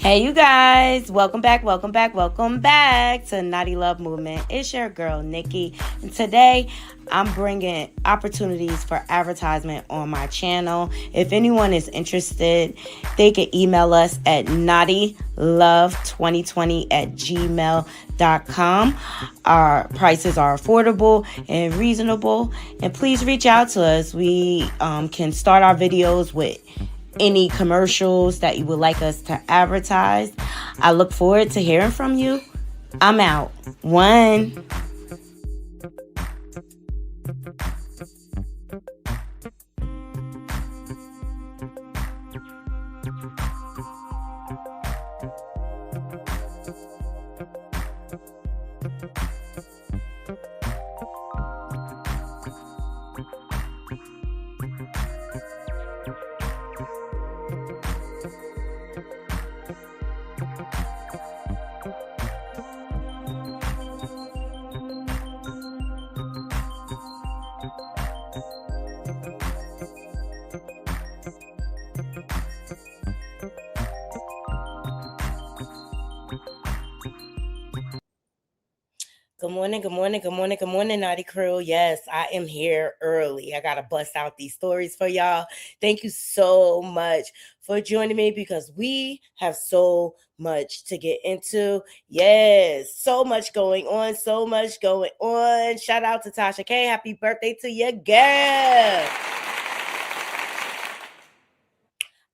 Hey, you guys, welcome back to Naughty Love Movement. It's your girl, Nikki, and today I'm bringing opportunities for advertisement on my channel. If anyone is interested, they can email us at naughtylove2020@gmail.com. Our prices are affordable and reasonable, and please reach out to us. We can start our videos with any commercials that you would like us to advertise. I look forward to hearing from you. I'm out. One. Good morning, Naughty Crew. Yes, I am here early. I got to bust out these stories for y'all. Thank you so much for joining me because we have so much to get into. Yes, so much going on. Shout out to Tasha K. Happy birthday to your girl.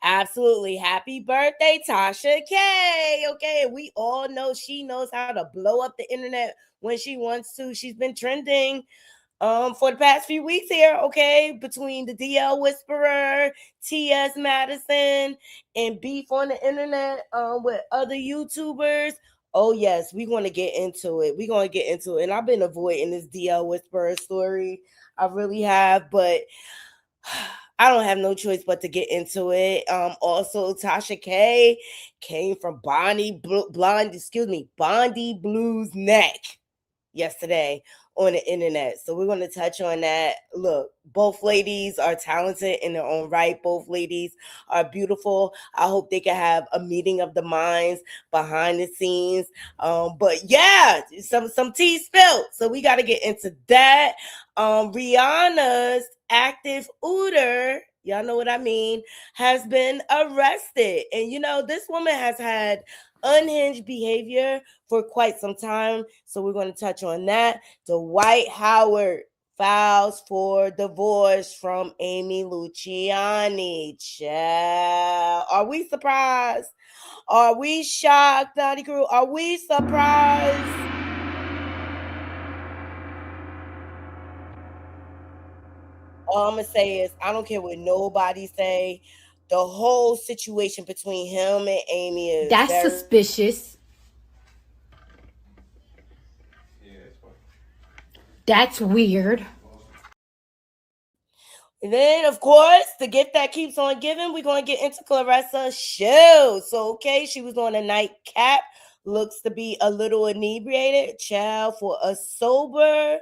Absolutely. Happy birthday, Tasha K. Okay, we all know she knows how to blow up the internet when she wants to. She's been trending for the past few weeks here, okay, between the DL Whisperer, T.S. Madison, and beef on the internet with other YouTubers. Oh, yes, we're going to get into it. And I've been avoiding this DL Whisperer story. I really have, but I don't have no choice but to get into it. Also, Tasha K came from Bondy Blues Neck yesterday on the internet. So we're going to touch on that. Look, both ladies are talented in their own right. Both ladies are beautiful. I hope they can have a meeting of the minds behind the scenes. But yeah, some tea spilled. So we got to get into that. Rihanna's active Uter, y'all know what I mean, has been arrested. And this woman has had unhinged behavior for quite some time. So we're going to touch on that. Dwight Howard files for divorce from Amy Luciani. Child. Are we surprised? Are we shocked, Naughty Crew? Are we surprised? All I'm going to say is I don't care what nobody say. The whole situation between him and Amy is That's suspicious. That's weird. And then, of course, the gift that keeps on giving, we're going to get into Claressa Sheilds. So, okay, she was on a nightcap. Looks to be a little inebriated. Child, for a sober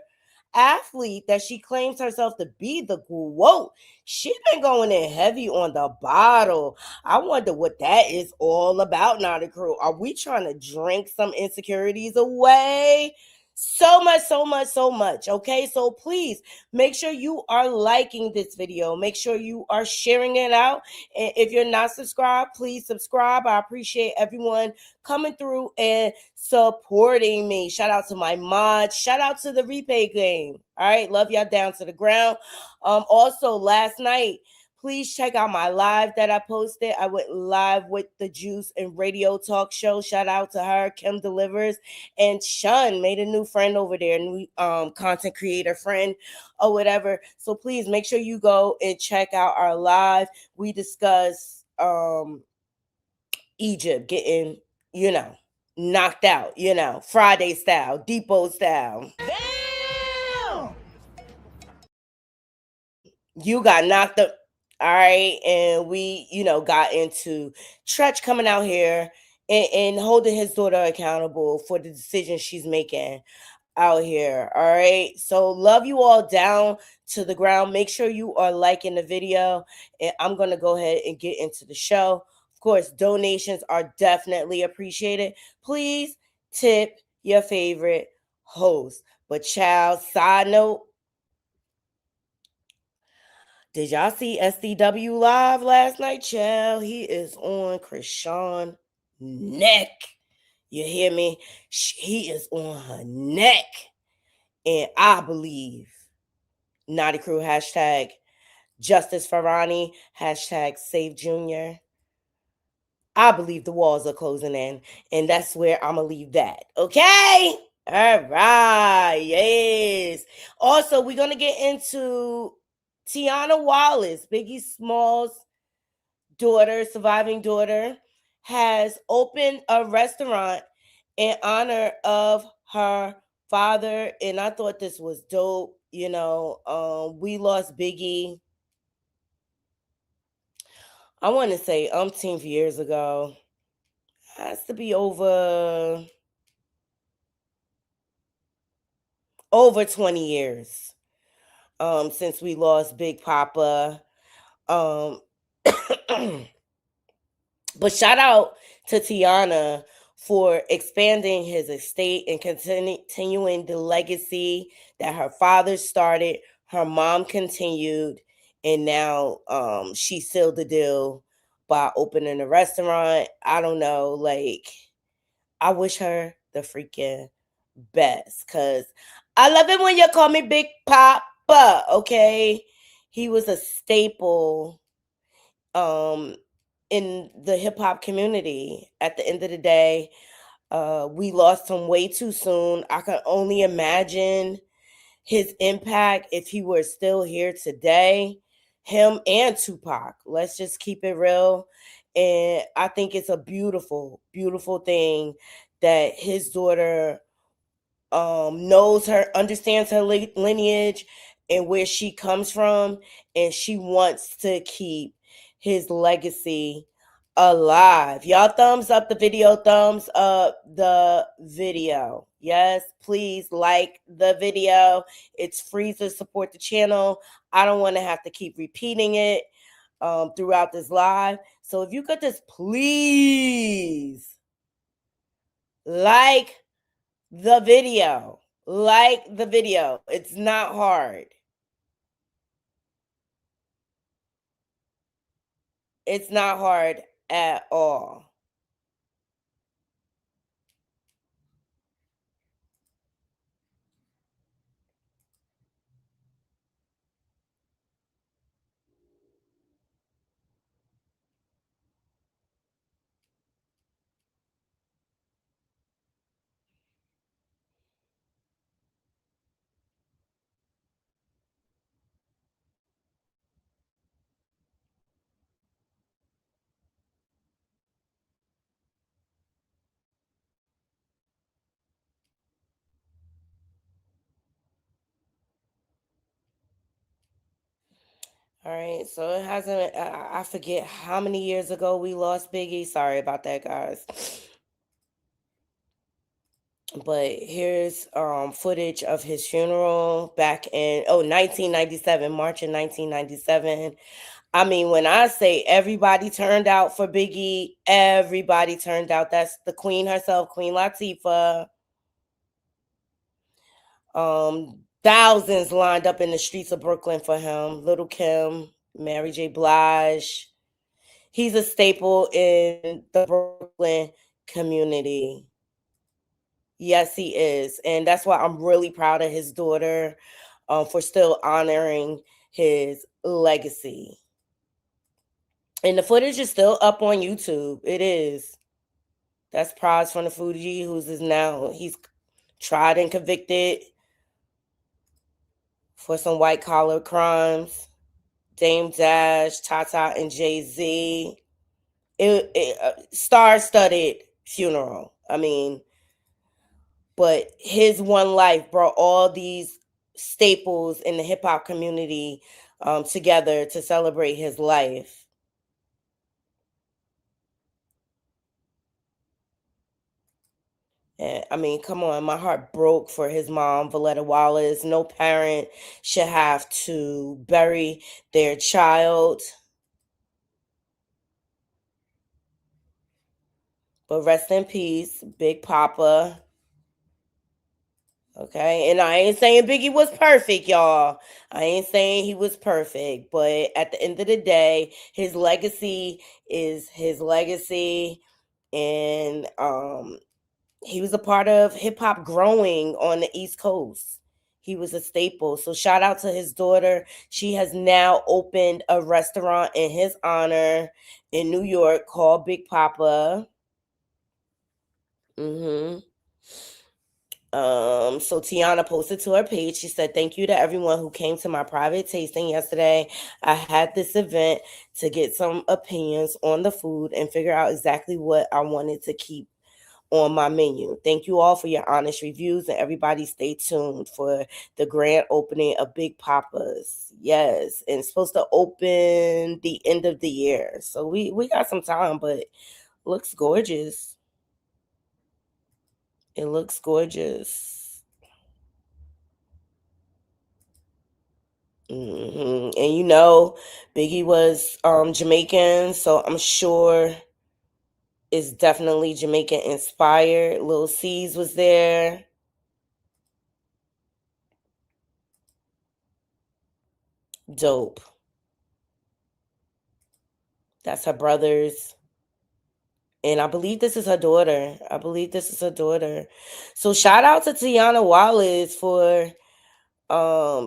athlete that she claims herself to be, the GOAT. She's been going in heavy on the bottle. I wonder what that is all about, Naughty Crew. Are we trying to drink some insecurities away? So much. Okay, so please make sure you are liking this video. Make sure you are sharing it out. And if you're not subscribed, please subscribe. I appreciate everyone coming through and supporting me. Shout out to my mods. Shout out to the replay game. All right, love y'all down to the ground. Also, last night, please check out my live that I posted. I went live with the Juice and Radio Talk Show. Shout out to her, Kim Delivers, and Shun made a new friend over there, new content creator friend or whatever. So please make sure you go and check out our live. We discuss Egypt getting, knocked out, Friday style, Depot style. Damn! You got knocked up. All right. And we, got into Tretch coming out here and holding his daughter accountable for the decisions she's making out here. All right. So love you all down to the ground. Make sure you are liking the video. And I'm going to go ahead and get into the show Of course, donations are definitely appreciated. Please tip your favorite host. But child, side note, did y'all see SCW live last night? Child, he is on Krishan neck. You hear me? He is on her neck. And I believe Naughty Crew hashtag Justice Farani hashtag Save Junior. I believe the walls are closing in, and that's where I'm gonna leave that. Okay. All right. Yes. Also, we're gonna get into Tiana Wallace, Biggie Smalls' daughter, surviving daughter, has opened a restaurant in honor of her father, and I thought this was dope. We lost Biggie, I want to say umpteenth years ago. Has to be over 20 years since we lost Big Papa. Um but shout out to Tiana for expanding his estate and continuing the legacy that her father started, her mom continued, and now she sealed the deal by opening a restaurant. I don't know, like, I wish her the freaking best, because I love it when you call me Big Papa, okay? He was a staple um in the hip hop community. At the end of the day, we lost him way too soon. I can only imagine his impact if he were still here today. Him and Tupac. Let's just keep it real. And I think it's a beautiful, beautiful thing that his daughter knows her, understands her lineage and where she comes from, and she wants to keep his legacy alive. Y'all thumbs up the video, thumbs up the video. Yes, please like the video. It's free to support the channel. I don't want to have to keep repeating it throughout this live. So if you could just please like the video. Like the video. It's not hard. It's not hard at all. All right, so it hasn't. I forget how many years ago we lost Biggie. Sorry about that, guys. But here's footage of his funeral back in 1997, March of 1997. I mean, when I say everybody turned out for Biggie, everybody turned out. That's the queen herself, Queen Latifah. Thousands lined up in the streets of Brooklyn for him. Little Kim, Mary J. Blige. He's a staple in the Brooklyn community. Yes, he is. And that's why I'm really proud of his daughter for still honoring his legacy. And the footage is still up on YouTube. It is. That's Prize from the Fuji, he's tried and convicted for some white collar crimes. Dame Dash, Tata, and Jay-Z. Star-studded funeral. I mean, but his one life brought all these staples in the hip hop community together to celebrate his life. And, I mean, come on, my heart broke for his mom, Valletta Wallace. No parent should have to bury their child. But rest in peace, Big Papa. Okay, and I ain't saying Biggie was perfect, y'all. I ain't saying he was perfect, but at the end of the day, his legacy is his legacy, and he was a part of hip hop growing on the East Coast. He was a staple. So shout out to his daughter. She has now opened a restaurant in his honor in New York called Big Papa. hmm so Tiana posted to her page. She said, "Thank you to everyone who came to my private tasting yesterday. I had this event to get some opinions on the food and figure out exactly what I wanted to keep on my menu. Thank you all for your honest reviews, and everybody stay tuned for the grand opening of Big Papa's. Yes, and it's supposed to open the end of the year. So we got some time, but looks gorgeous. It looks gorgeous. And Biggie was Jamaican, so I'm sure it's definitely Jamaican inspired. Lil C's was there. Dope. That's her brother's. And I believe this is her daughter. I believe this is her daughter. So shout out to Tiana Wallace for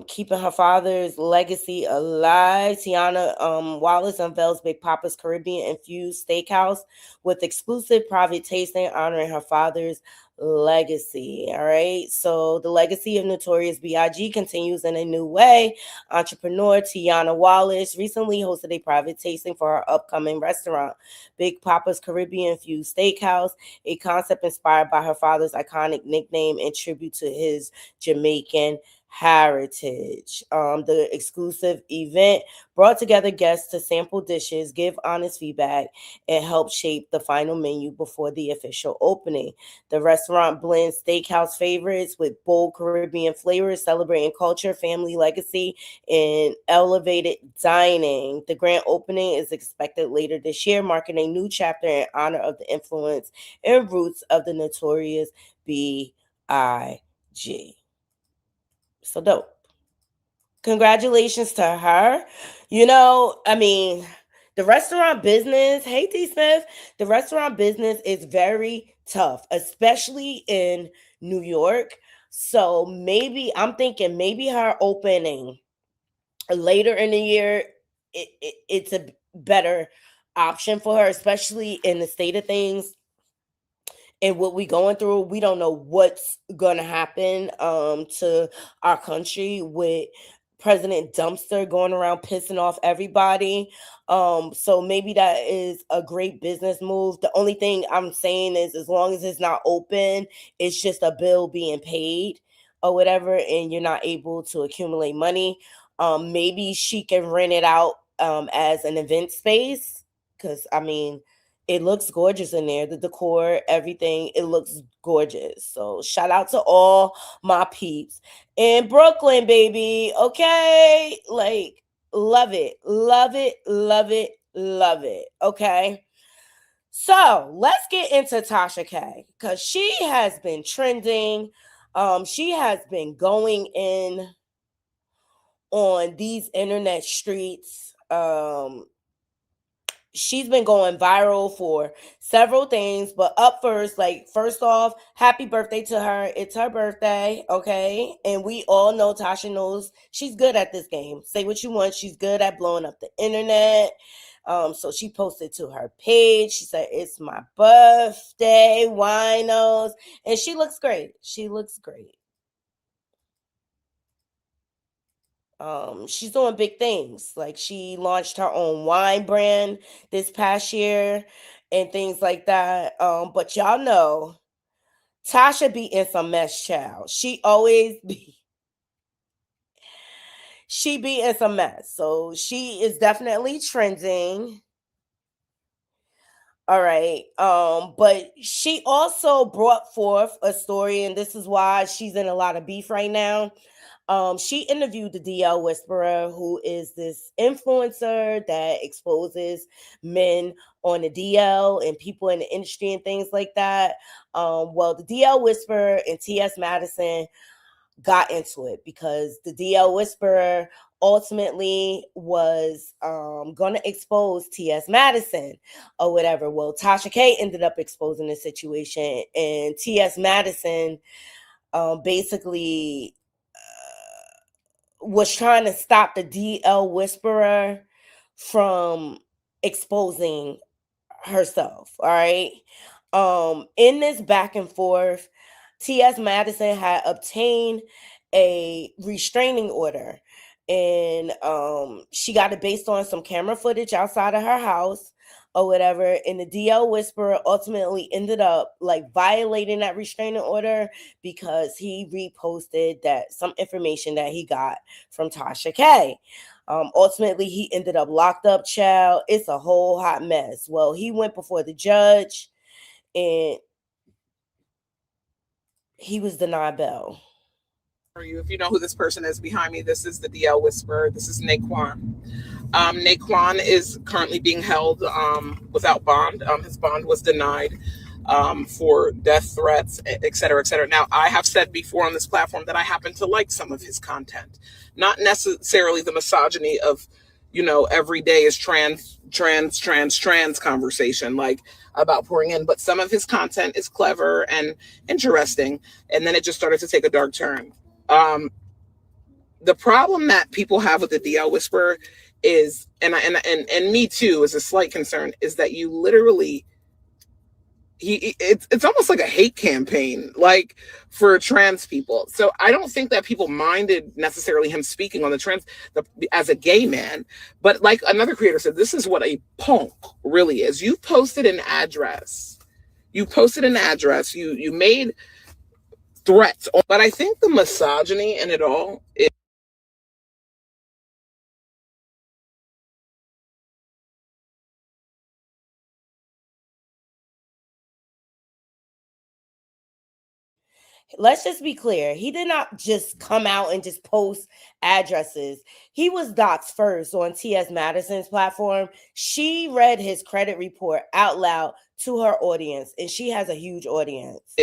keeping her father's legacy alive. Tiana Wallace unveils Big Papa's Caribbean infused steakhouse with exclusive private tasting honoring her father's legacy. All right, so the legacy of Notorious B.I.G. continues in a new way. Entrepreneur Tiana Wallace recently hosted a private tasting for her upcoming restaurant, Big Papa's Caribbean infused steakhouse, a concept inspired by her father's iconic nickname and tribute to his Jamaican heritage. The exclusive event brought together guests to sample dishes, give honest feedback, and help shape the final menu before the official opening. The restaurant blends steakhouse favorites with bold Caribbean flavors, celebrating culture, family legacy, and elevated dining. The grand opening is expected later this year, marking a new chapter in honor of the influence and roots of the notorious B.I.G. So dope. Congratulations to her. I mean, the restaurant business, hey T Smith, the restaurant business is very tough, especially in New York. So maybe I'm thinking maybe her opening later in the year, it's a better option for her, especially in the state of things and what we going through. We don't know what's gonna happen to our country with President Dumpster going around pissing off everybody. So maybe that is a great business move. The only thing I'm saying is as long as it's not open, it's just a bill being paid or whatever, and you're not able to accumulate money. Maybe she can rent it out as an event space. Cause I mean, it looks gorgeous in there. The decor, everything, it looks gorgeous. So shout out to all my peeps in Brooklyn, baby. Okay. Like, love it. Love it. Love it. Love it. Okay. So let's get into Tasha K because she has been trending. She has been going in on these internet streets. She's been going viral for several things, but up first, like first off, happy birthday to her. It's her birthday, okay? And we all know Tasha knows she's good at this game. Say what you want, she's good at blowing up the internet. So she posted to her page. She said, "It's my birthday, winos," and she looks great. She looks great. She's doing big things. Like she launched her own wine brand this past year and things like that. But y'all know Tasha be in some mess, child. She be in some mess. So she is definitely trending. All right. But she also brought forth a story, and this is why she's in a lot of beef right now. She interviewed the DL Whisperer, who is this influencer that exposes men on the DL and people in the industry and things like that. Well, the DL Whisperer and T.S. Madison got into it because the DL Whisperer ultimately was going to expose T.S. Madison or whatever. Well, Tasha K ended up exposing the situation, and T.S. Madison basically was trying to stop the DL Whisperer from exposing herself. All right. In this back and forth, T.S. Madison had obtained a restraining order, and she got it based on some camera footage outside of her house or whatever. And the DL Whisperer ultimately ended up like violating that restraining order because he reposted that some information that he got from Tasha K. Ultimately, he ended up locked up, child. It's a whole hot mess. Well, he went before the judge and he was denied bail. If you know who this person is behind me, this is the DL Whisperer. This is Naquan. Naquan is currently being held without bond. His bond was denied for death threats, et cetera, et cetera. Now, I have said before on this platform that I happen to like some of his content, not necessarily the misogyny of, every day is trans conversation, like about pouring in, but some of his content is clever and interesting. And then it just started to take a dark turn. The problem that people have with the DL Whisperer is, and me too, is a slight concern, is that you literally, it's almost like a hate campaign, like for trans people. So I don't think that people minded necessarily him speaking on as a gay man, but like another creator said, this is what a punk really is. You posted an address, you made threats, but I think the misogyny in it all is, let's just be clear. He did not just come out and just post addresses. He was doxxed first on T.S. Madison's platform. She read his credit report out loud to her audience, and she has a huge audience.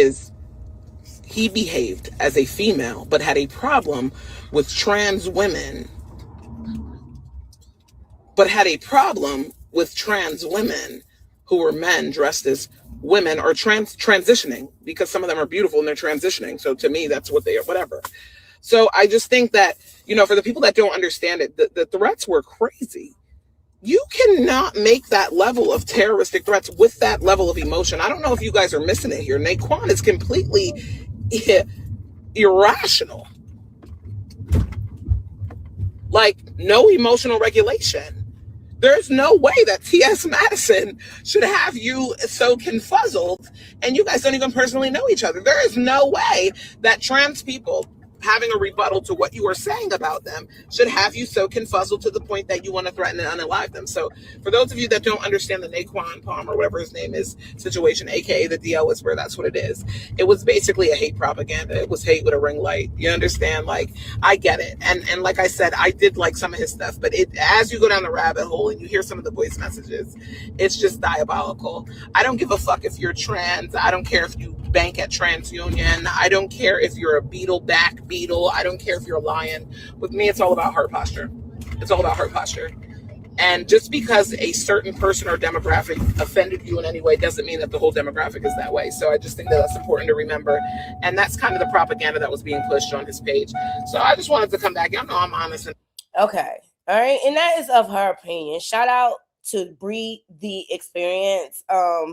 He behaved as a female, but had a problem with trans women, who were men dressed as women or transitioning, because some of them are beautiful and they're transitioning. So to me, that's what they are, whatever. So I just think that, for the people that don't understand it, the threats were crazy. You cannot make that level of terroristic threats with that level of emotion. I don't know if you guys are missing it here. Naquan is completely irrational. Like, no emotional regulation. There's no way that T.S. Madison should have you so confuzzled, and you guys don't even personally know each other. There is no way that trans people having a rebuttal to what you are saying about them should have you so confuzzled to the point that you want to threaten and unalive them. So for those of you that don't understand the Naquan Palmer, whatever his name is, situation, aka the DL Whisperer, that's what it is. It was basically a hate propaganda. It was hate with a ring light. You understand? Like, I get it. And like I said, I did like some of his stuff, but as you go down the rabbit hole and you hear some of the voice messages, it's just diabolical. I don't give a fuck if you're trans. I don't care if you bank at TransUnion. I don't care if you're a beetle. I don't care if you're a lion. With me, it's all about heart posture. And just because a certain person or demographic offended you in any way doesn't mean that the whole demographic is that way. So I just think that that's important to remember. And that's kind of the propaganda that was being pushed on his page. So I just wanted to come back. Y'all know I'm honest. Okay. All right. And that is of her opinion. Shout out to Bree the Experience.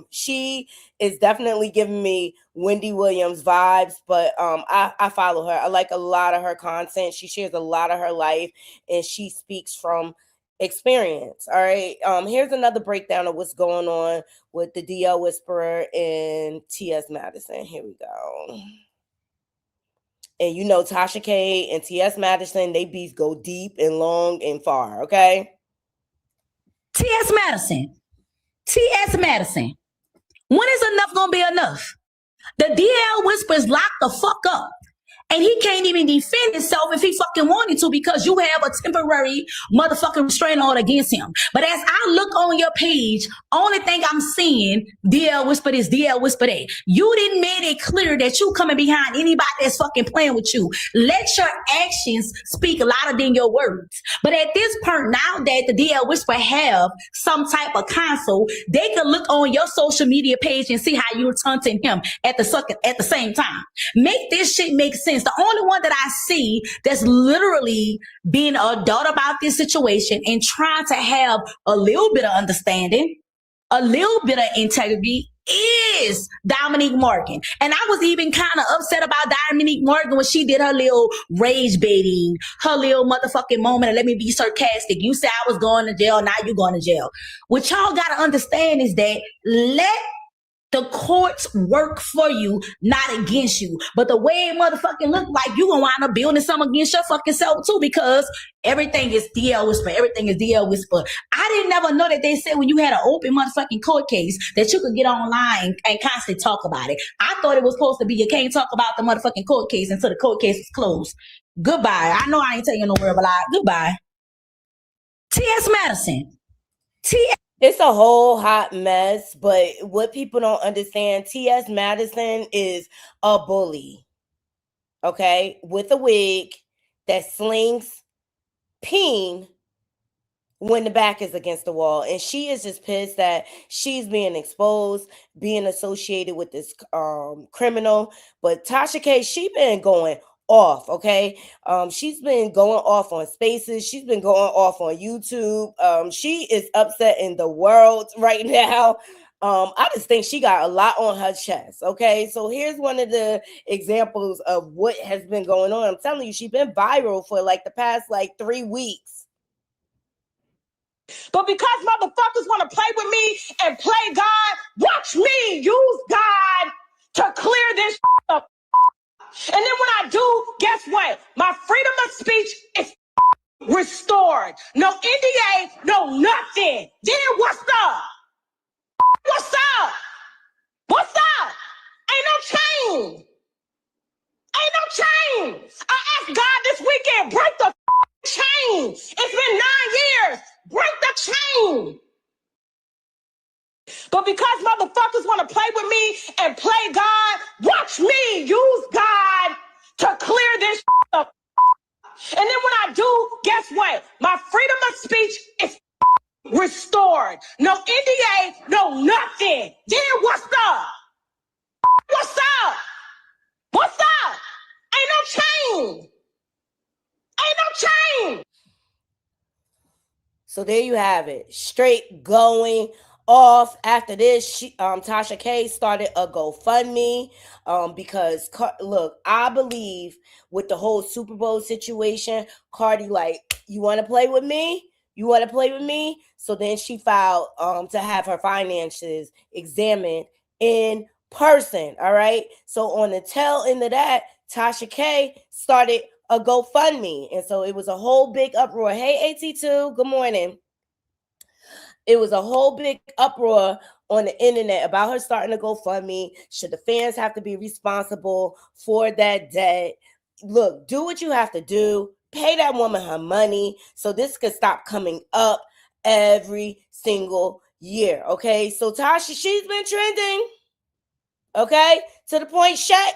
She is definitely giving me Wendy Williams vibes, but I follow her. I like a lot of her content. She shares a lot of her life, and she speaks from experience. All right. Here's another breakdown of what's going on with the DL Whisperer and T.S. Madison. Here we go. And Tasha K and T.S. Madison, they beef go deep and long and far. Okay. T.S. Madison. When is enough gonna be enough? The DL Whispers locked the fuck up. And he can't even defend himself if he fucking wanted to because you have a temporary motherfucking restraining order against him. But as I look on your page, only thing I'm seeing, DL whisper this, DL whisper that. You didn't make it clear that you coming behind anybody that's fucking playing with you. Let your actions speak louder than your words. But at this point, now that the DL whisper have some type of console, they can look on your social media page and see how you're taunting him at the same time. Make this shit make sense. The only one that I see that's literally being an adult about this situation and trying to have a little bit of understanding, a little bit of integrity is Dominique Morgan. And I was even kind of upset about Dominique Morgan when she did her little rage baiting, her little motherfucking moment. And let me be sarcastic. You said I was going to jail. Now you're going to jail. What y'all got to understand is that let the courts work for you, not against you. But the way it motherfucking look like, you gonna wind up building something against your fucking self too, because everything is DL whisper. Everything is DL whisper. I didn't never know that they said when you had an open motherfucking court case that you could get online and constantly talk about it. I thought it was supposed to be you can't talk about the motherfucking court case until the court case is closed. Goodbye. I know I ain't telling you no word, but goodbye. T.S. Madison. It's a whole hot mess, but what people don't understand, T.S. Madison is a bully, okay, with a wig that slings peen when the back is against the wall. And she is just pissed that she's being exposed, being associated with this criminal. But Tasha K, she been going off, okay? She's been going off on Spaces. She's been going off on YouTube. She is upsetting the world right now. I just think she got a lot on her chest, okay? So here's one of the examples of what has been going on. I'm telling you, she's been viral for like the past 3 weeks. But because motherfuckers want to play with me and play God, watch me use God to clear this up. And then when I do, guess what? My freedom of speech is restored. No NDA, no nothing. Then what's up? What's up? What's up? Ain't no change. Ain't no change. I asked God this weekend, break the chain. It's been 9 years. Break the chain. But because motherfuckers want to play with me and play God, watch me use God to clear this up. And then when I do, guess what? My freedom of speech is restored. No NDA, no nothing. Then what's up? What's up? What's up? Ain't no change. Ain't no change. So there you have it. Straight going off. After this, Tasha K started a GoFundMe because look, I believe with the whole Super Bowl situation, Cardi you want to play with me? You want to play with me? So then she filed to have her finances examined in person. All right. So on the tail end of that, Tasha K started a GoFundMe. And so it was a whole big uproar. Hey, AT2, good morning. It was a whole big uproar on the internet about her starting a GoFundMe. Should the fans have to be responsible for that debt? Look, do what you have to do. Pay that woman her money so this could stop coming up every single year. Okay. So Tasha, she's been trending. Okay. To the point, Shaq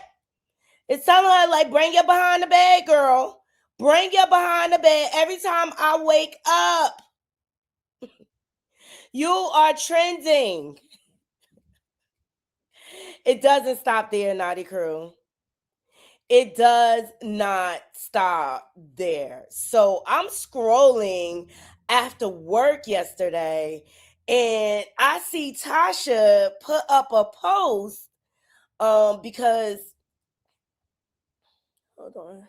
is telling her, bring your behind the bed, girl. Bring your behind the bed every time I wake up. You are trending. It doesn't stop there, Naughty Crew. It does not stop there. So I'm scrolling after work yesterday and I see Tasha put up a post because hold on.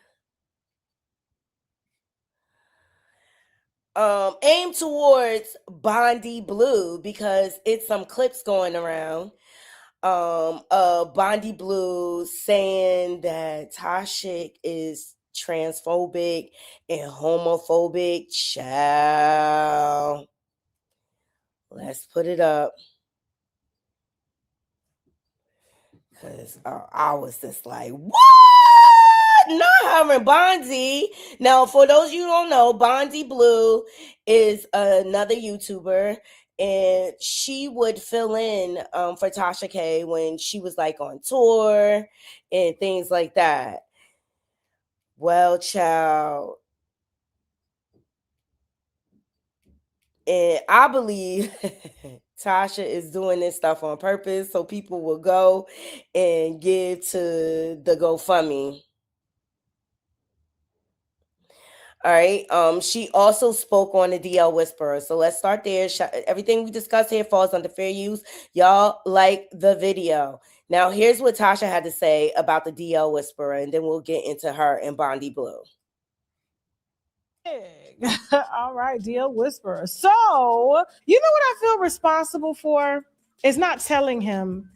Aim towards Bondy Blue because it's some clips going around. Bondy Blue saying that Tasha is transphobic and homophobic. Child. Let's put it up. Because I was just like, what? Not her and Bondy. Now, for those of you who don't know, Bondy Blue is another YouTuber, and she would fill in for Tasha K when she was like on tour and things like that. Well, child. And I believe Tasha is doing this stuff on purpose so people will go and give to the GoFundMe. All right. She also spoke on the DL Whisperer. So let's start there. Everything we discussed here falls under fair use. Y'all like the video. Now, here's what Tasha had to say about the DL Whisperer, and then we'll get into her and Bondy Blue. All right, DL Whisperer. So, you know what I feel responsible for? Is not telling him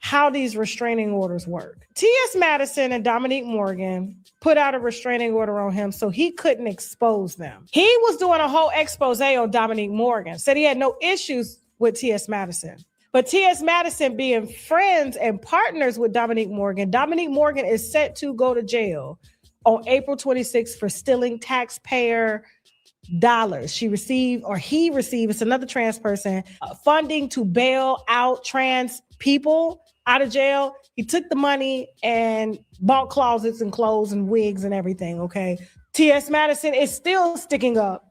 how these restraining orders work. T.S. Madison and Dominique Morgan put out a restraining order on him so he couldn't expose them. He was doing a whole expose on Dominique Morgan, said he had no issues with T.S. Madison. But T.S. Madison being friends and partners with Dominique Morgan is set to go to jail on April 26th for stealing taxpayer dollars. He received, it's another trans person, funding to bail out trans people out of jail. He took the money and bought closets and clothes and wigs and everything, okay? T.S. Madison is still sticking up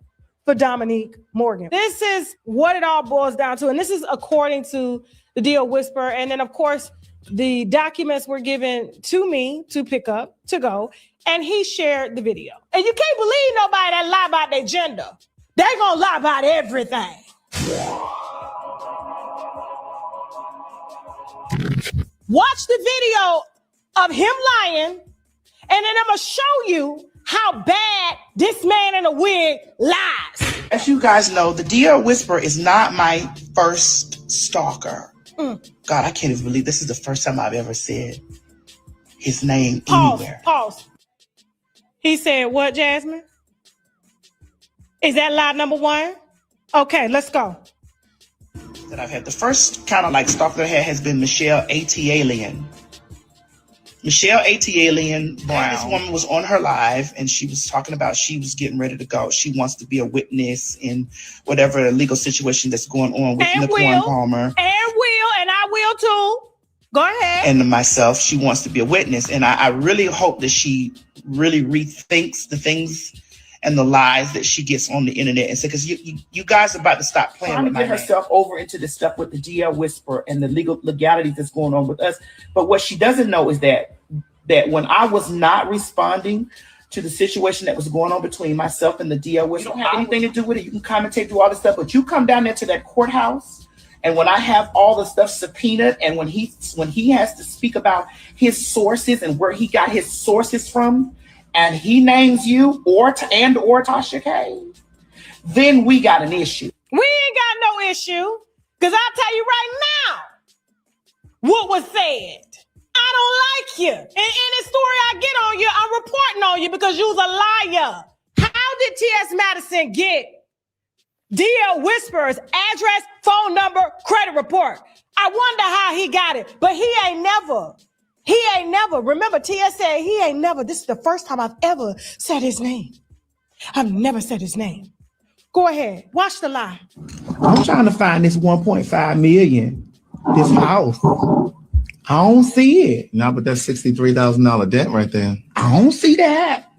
for Dominique Morgan. This is what it all boils down to, and this is according to the DL Whisperer. And then, of course, the documents were given to me to pick up, to go, and he shared the video. And you can't believe nobody that lie about their gender. They gonna lie about everything. Watch the video of him lying, and then I'm gonna show you how bad this man in a wig lies. As you guys know, the DL Whisperer is not my first stalker. God, I can't even believe this is the first time I've ever said his name anywhere. Pause. He said what, Jasmine? Is that lie number one? Okay, let's go. That I've had the first kind of like stalker I had has been Michelle A.T. Michelle A.T. Brown. This woman was on her live and she was talking about she was getting ready to go. She wants to be a witness in whatever legal situation that's going on with Nicole Palmer. And I will too. Go ahead. And myself, she wants to be a witness. And I really hope that she really rethinks the things and the lies that she gets on the internet. And so, because you guys are about to stop playing with my name. Get herself over into this stuff with the DL Whisperer and the legalities that's going on with us. But what she doesn't know is that when I was not responding to the situation that was going on between myself and the DL Whisperer, you don't have anything to do with it. You can commentate, do all this stuff, but you come down there to that courthouse. And when I have all the stuff subpoenaed, and when he has to speak about his sources and where he got his sources from, and he names you or Tasha K, then we got an issue. We ain't got no issue, because I'll tell you right now what was said. I don't like you. And any story I get on you, I'm reporting on you because you's a liar. How did T.S. Madison get DL Whisperer's address, phone number, credit report? I wonder how he got it, but he ain't never. Remember, T.S. said he ain't never. This is the first time I've ever said his name. I've never said his name. Go ahead. Watch the lie. I'm trying to find this 1.5 million, this house. I don't see it. No, but that's $63,000 debt right there. I don't see that.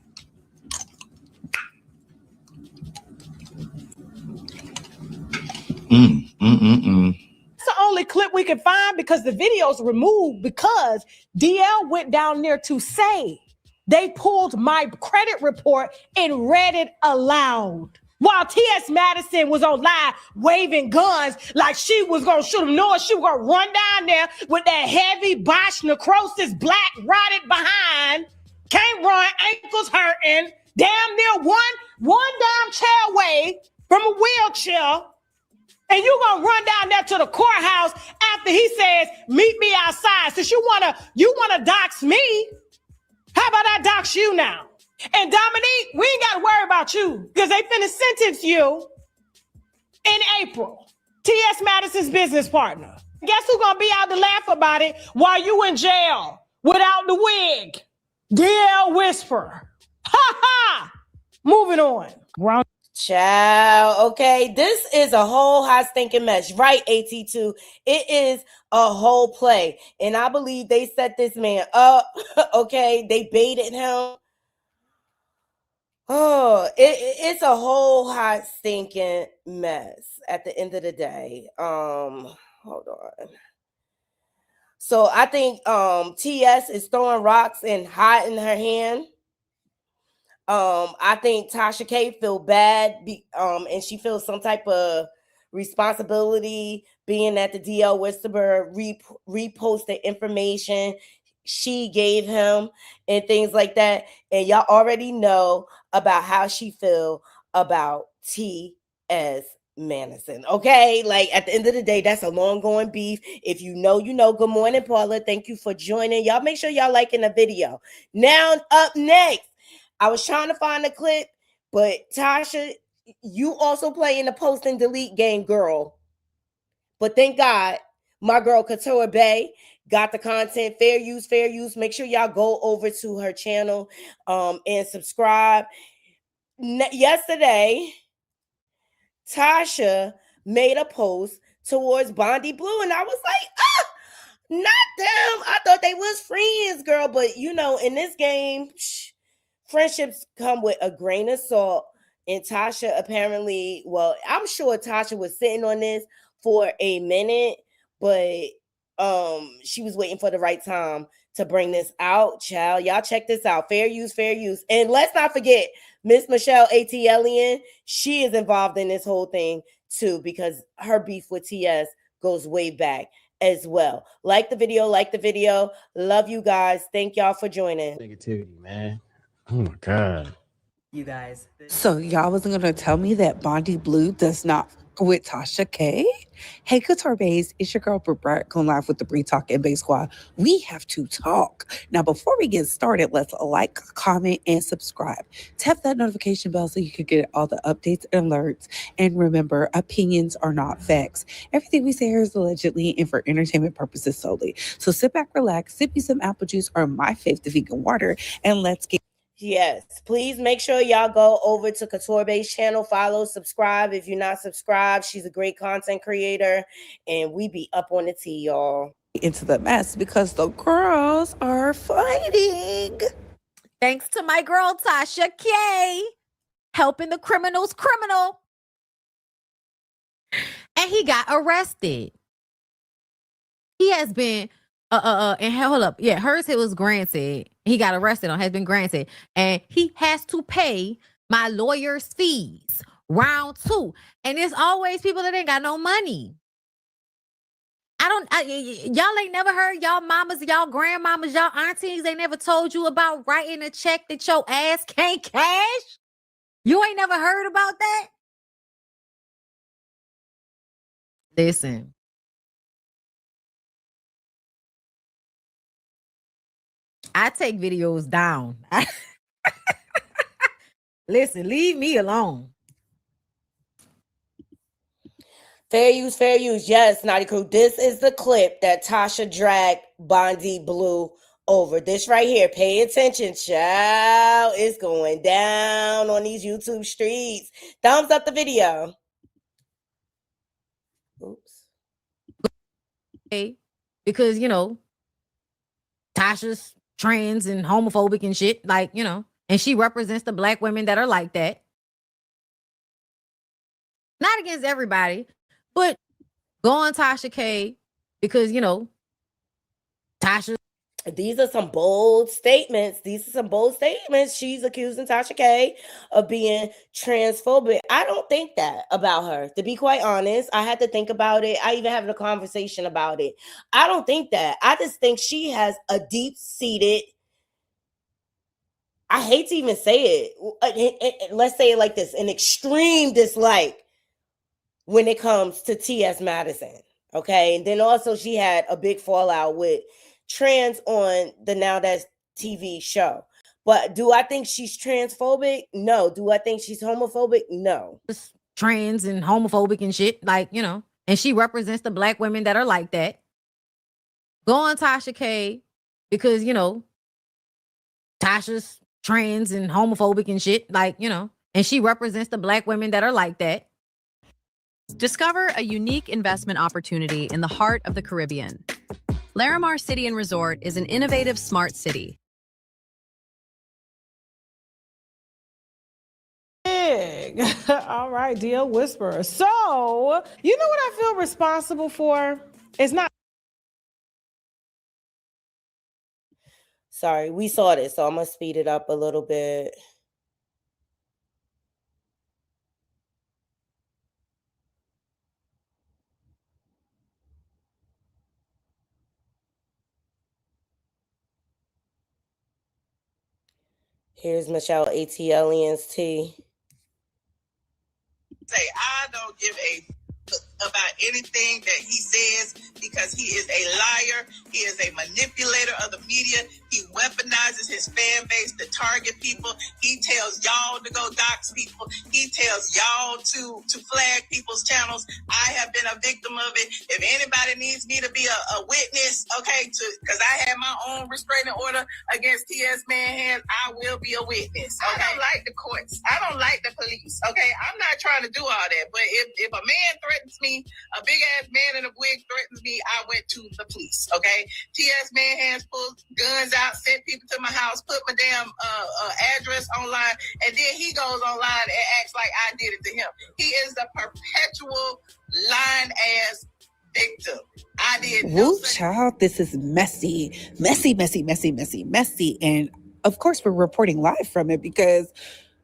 It's the only clip we can find because the video's removed because DL went down there to say they pulled my credit report and read it aloud. While T.S. Madison was on live waving guns like she was going to shoot him, knowing she was going to run down there with that heavy Bosch necrosis, black rotted behind, can't run, ankles hurting, damn near one damn chair away from a wheelchair. And you gonna run down there to the courthouse after he says, meet me outside. Since you wanna dox me, how about I dox you now? And Dominique, we ain't gotta worry about you because they finna sentence you in April. T.S. Madison's business partner. Guess who's gonna be out to laugh about it while you in jail without the wig? DL Whisper. Ha ha! Moving on. Round. Child, okay, this is a whole hot stinking mess, right? AT2, it is a whole play, and I believe they set this man up. Okay, they baited him. Oh, it's a whole hot stinking mess. At the end of the day, hold on. So I think TS is throwing rocks and hiding her hand. I think Tasha K feel bad, and she feels some type of responsibility being at the DL Whisperer reposted information she gave him and things like that. And y'all already know about how she feel about T.S. Madison. Okay, like at the end of the day, that's a long going beef. If you know, you know. Good morning, Paula. Thank you for joining. Y'all make sure y'all liking the video. Now, up next. I was trying to find a clip, but Tasha, you also play in the post and delete game, girl. But thank God, my girl Couture Bay got the content. Fair use, fair use. Make sure y'all go over to her channel and subscribe. Yesterday, Tasha made a post towards Bondy Blue, and I was like, not them. I thought they was friends, girl. But you know, in this game, friendships come with a grain of salt. And Tasha apparently, well, I'm sure Tasha was sitting on this for a minute, but she was waiting for the right time to bring this out. Child, y'all check this out. Fair use, fair use. And let's not forget Miss Michelle A.T.Elian. She is involved in this whole thing too, because her beef with TS goes way back as well. Like the video, like the video. Love you guys. Thank y'all for joining. Negativity, man. Oh my God. You guys. So y'all wasn't gonna tell me that Bondy Blue does not with Tasha K? Hey, Couture Bays, it's your girl Brett going live with the Bree Talk and Bay Squad. We have to talk. Now, before we get started, let's like, comment, and subscribe. Tap that notification bell so you can get all the updates and alerts. And remember, opinions are not facts. Everything we say here is allegedly and for entertainment purposes solely. So sit back, relax, sip you some apple juice or my favorite vegan water, and let's get. Yes, please make sure y'all go over to Couture Base channel, follow, subscribe. If you're not subscribed, she's a great content creator, and we be up on the tea, y'all. Into the mess because the girls are fighting. Thanks to my girl Tasha K, helping the criminals criminal. And he got arrested. He has been and hold up. Yeah, hers it was granted. He got arrested on has been granted. And he has to pay my lawyer's fees. Round 2. And there's always people that ain't got no money. Y'all ain't never heard y'all mamas, y'all grandmamas, y'all aunties, they never told you about writing a check that your ass can't cash? You ain't never heard about that? Listen. I take videos down. Listen, leave me alone. Fair use, fair use. Yes, Naughty Crew. This is the clip that Tasha dragged Bondy Blue over. This right here. Pay attention, child. It's going down on these YouTube streets. Thumbs up the video. Oops. Okay. Because, you know, Tasha's trans and homophobic and shit, like, you know, and she represents the black women that are like that. Not against everybody, but go on Tasha K because, you know, Tasha. These are some bold statements. She's accusing Tasha K of being transphobic. I don't think that about her. To be quite honest, I had to think about it. I even had a conversation about it. I don't think that. I just think she has a deep-seated, I hate to even say it. Let's say it like this, an extreme dislike when it comes to T.S. Madison. Okay. And then also she had a big fallout with trans on the Now That's TV show. But do I think she's transphobic? No. Do I think she's homophobic? No. Trans and homophobic and shit, like, you know, and she represents the black women that are like that. Go on Tasha K because, you know, Tasha's trans and homophobic and shit. Like, you know, and she represents the Black women that are like that. Discover a unique investment opportunity in the heart of the Caribbean. Larimar City and Resort is an innovative smart city. All right, deal whisperer. So, you know what I feel responsible for? It's not. Sorry, we saw this, so I'm gonna speed it up a little bit. Here's Michelle ATLians T. Say, I don't give a about anything that he says because he is a liar. He is a manipulator of the media. He weaponizes his fan base to target people. He tells y'all to go dox people. He tells y'all to flag people's channels. I have been a victim of it. If anybody needs me to be a witness, okay, because I have my own restraining order against T.S. Manhands, I will be a witness. Okay? I don't like the courts. I don't like the police. Okay, I'm not trying to do all that. But if a man threatens me, a big ass man in a wig threatens me, I went to the police. Okay, T.S. Manhands pulled guns out, sent people to my house, put my damn address online, and then he goes online and acts like I did it to him. He is a perpetual lying ass victim. I did no Woo, child, this is messy. And of course, we're reporting live from it because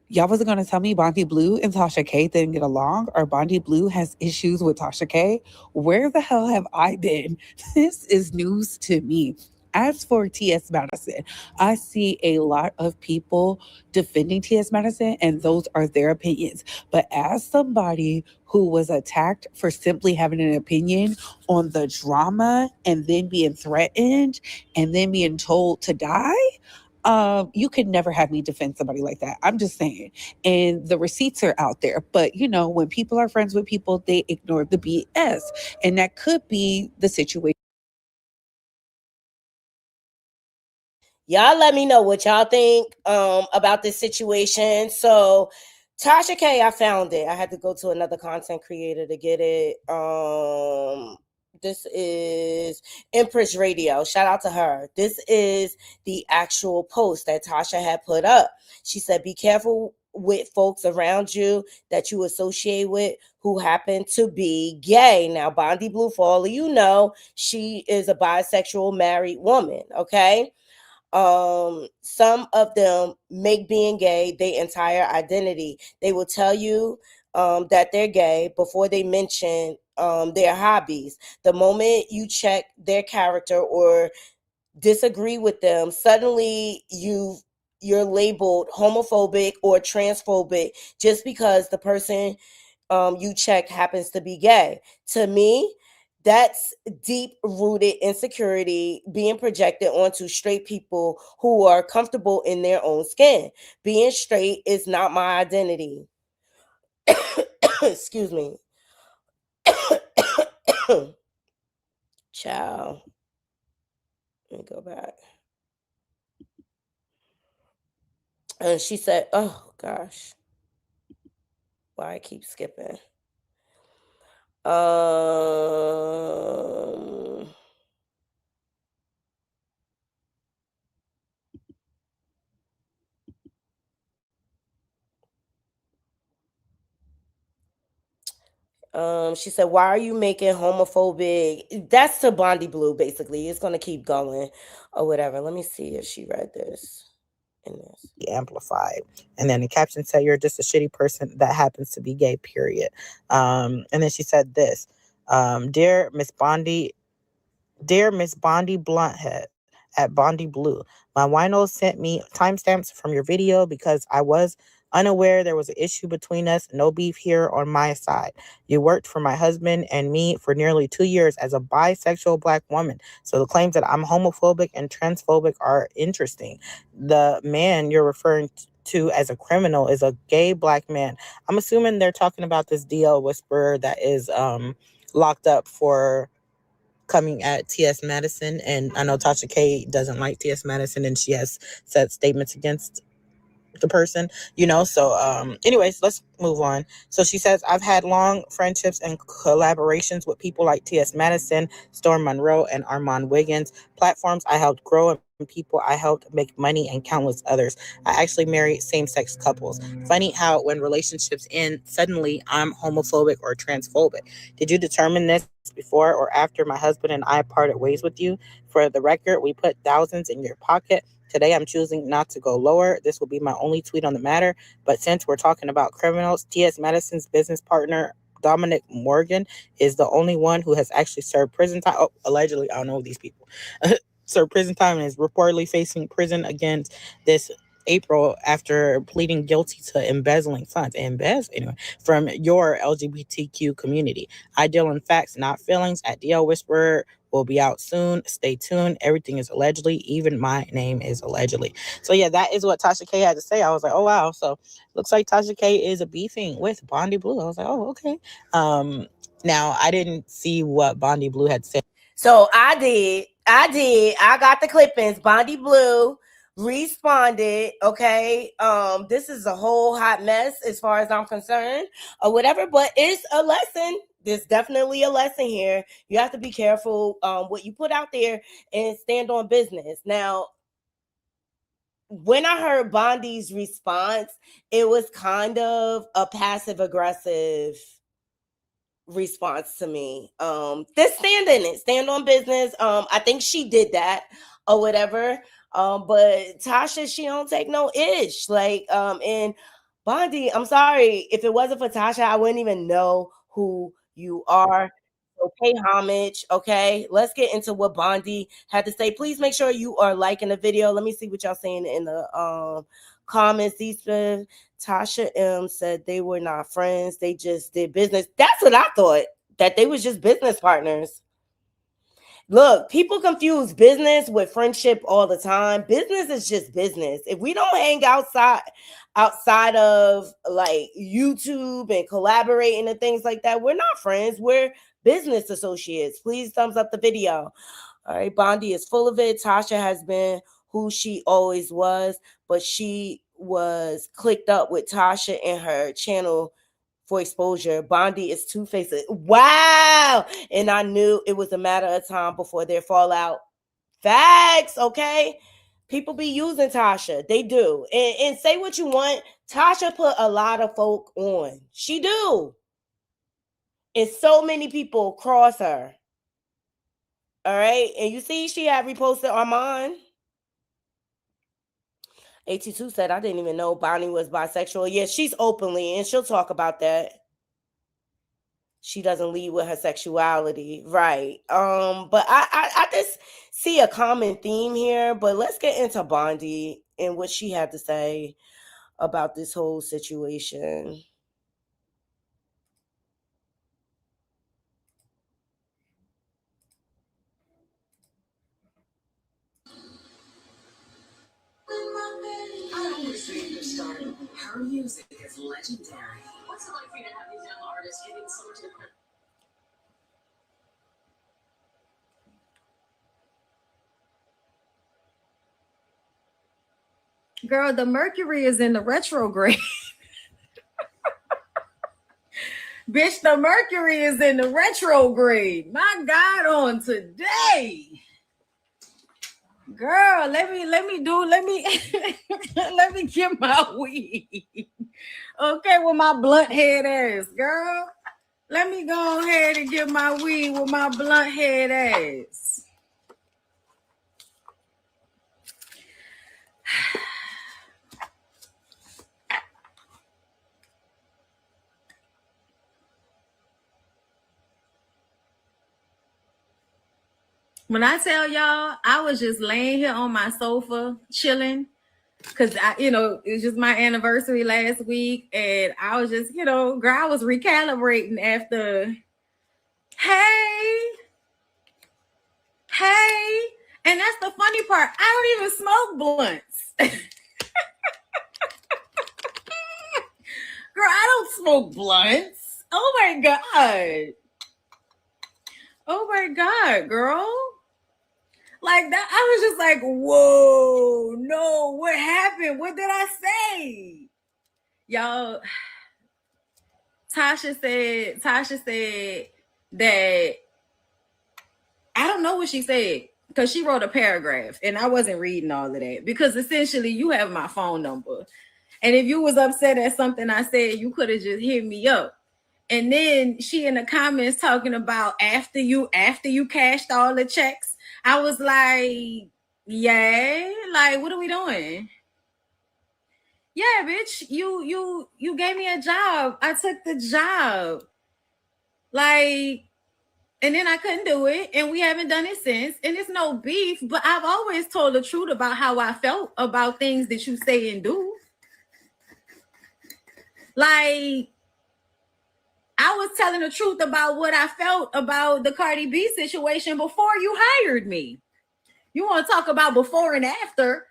y'all wasn't going to tell me Bondy Blue and Tasha K didn't get along, or Bondy Blue has issues with Tasha K. Where the hell have I been? This is news to me. As for T.S. Madison, I see a lot of people defending T.S. Madison, and those are their opinions. But as somebody who was attacked for simply having an opinion on the drama and then being threatened and then being told to die, you could never have me defend somebody like that. I'm just saying. And the receipts are out there. But, you know, when people are friends with people, they ignore the BS. And that could be the situation. Y'all let me know what y'all think about this situation. So Tasha K, I found it. I had to go to another content creator to get it. This is Empress Radio. Shout out to her. This is the actual post that Tasha had put up. She said, be careful with folks around you that you associate with who happen to be gay. Now, Bondy Blue, for all of you know, she is a bisexual married woman, okay? Some of them make being gay their entire identity. They will tell you that they're gay before they mention their hobbies. The moment you check their character or disagree with them, suddenly you're labeled homophobic or transphobic just because the person you check happens to be gay. To me, that's deep-rooted insecurity being projected onto straight people who are comfortable in their own skin. Being straight is not my identity. Excuse me. Ciao. Let me go back. And she said, oh, gosh. Why I keep skipping. She said, why are you making homophobic? That's to Bondy Blue, basically. It's going to keep going or whatever. Let me see if she read this. Amplified. And then the caption said, you're just a shitty person that happens to be gay, period. And then she said this, dear Miss Bondy Blunthead at Bondy Blue, my wino sent me timestamps from your video because I was unaware there was an issue between us. No beef here on my side. You worked for my husband and me for nearly 2 years as a bisexual Black woman. So the claims that I'm homophobic and transphobic are interesting. The man you're referring to as a criminal is a gay Black man. I'm assuming they're talking about this DL whisperer that is locked up for coming at T.S. Madison. And I know Tasha K doesn't like T.S. Madison, and she has said statements against the person, so anyways, let's move on. So she says, I've had long friendships and collaborations with people like T.S. Madison, Storm Monroe, and Armand Wiggins, platforms I helped grow and people I helped make money, and countless others. I actually married same-sex couples. Funny how when relationships end, suddenly I'm homophobic or transphobic. Did you determine this before or after my husband and I parted ways with you? For the record, we put thousands in your pocket. Today, I'm choosing not to go lower. This will be my only tweet on the matter. But since we're talking about criminals, T.S. Madison's business partner, Dominic Morgan, is the only one who has actually served prison time. Oh, allegedly, I don't know these people. Served prison time and is reportedly facing prison against this April after pleading guilty to embezzling funds. Anyway, from your LGBTQ community. I deal in facts, not feelings. At DL Whisperer will be out soon. Stay tuned. Everything is allegedly. Even my name is allegedly. So yeah, that is what Tasha K had to say. I was like, oh wow. So looks like Tasha K is a beefing with Bondy Blue. I was like, oh okay. Now I didn't see what Bondy Blue had said. So I did. I got the clippings. Bondy Blue responded. Okay. This is a whole hot mess as far as I'm concerned, or whatever. But it's a lesson. There's definitely a lesson here. You have to be careful what you put out there and stand on business. Now, when I heard Bondy's response, it was kind of a passive aggressive response to me. Just stand in it, stand on business. I think she did that or whatever. But Tasha, she don't take no ish. And Bondy, I'm sorry. If it wasn't for Tasha, I wouldn't even know who you are. So pay homage, okay? Let's get into what Bondy had to say. Please make sure you are liking the video. Let me see what y'all saying in the comments. Tasha M said they were not friends. They just did business. That's what I thought, that they was just business partners. Look, people confuse business with friendship all the time. Business is just business. If we don't hang outside of like YouTube and collaborating and things like that, we're not friends. We're business associates. Please thumbs up the video. All right, Bondy is full of it. Tasha has been who she always was, but she was clicked up with Tasha and her channel for exposure. Bondy is two-faced. Wow. And I knew it was a matter of time before their fallout. Facts, okay? People be using Tasha. They do. And say what you want. Tasha put a lot of folk on. She do. And so many people cross her. All right? And you see she had reposted Armand. 82 said, I didn't even know Bonnie was bisexual. Yeah, she's openly, and she'll talk about that. She doesn't lead with her sexuality, right? But I just see a common theme here. But let's get into Bondy and what she had to say about this whole situation. I understand your stardom. Her music is legendary. What's it like for you to have these young artists giving so much different? Girl, the Mercury is in the retrograde. Bitch, the Mercury is in the retrograde. My God, on today. Girl, let me let me get my weed. Okay, with my blunt head ass, girl. Let me go ahead and get my weed with my blunt head ass. When I tell y'all, I was just laying here on my sofa chilling, because it was just my anniversary last week, and I was just, girl, I was recalibrating after. Hey, and that's the funny part. I don't even smoke blunts. Girl, I don't smoke blunts. Oh my God. Oh my God, girl. Like that, I was just like, whoa, no, what happened? What did I say? Y'all, Tasha said that I don't know what she said because she wrote a paragraph and I wasn't reading all of that because essentially you have my phone number. And if you was upset at something I said, you could have just hit me up. And then she in the comments talking about after you cashed all the checks. I was like, yeah, like what are we doing? Yeah, bitch, you gave me a job. I took the job. Like, and then I couldn't do it, and we haven't done it since. And it's no beef, but I've always told the truth about how I felt about things that you say and do. Like, I was telling the truth about what I felt about the Cardi B situation before you hired me. You want to talk about before and after?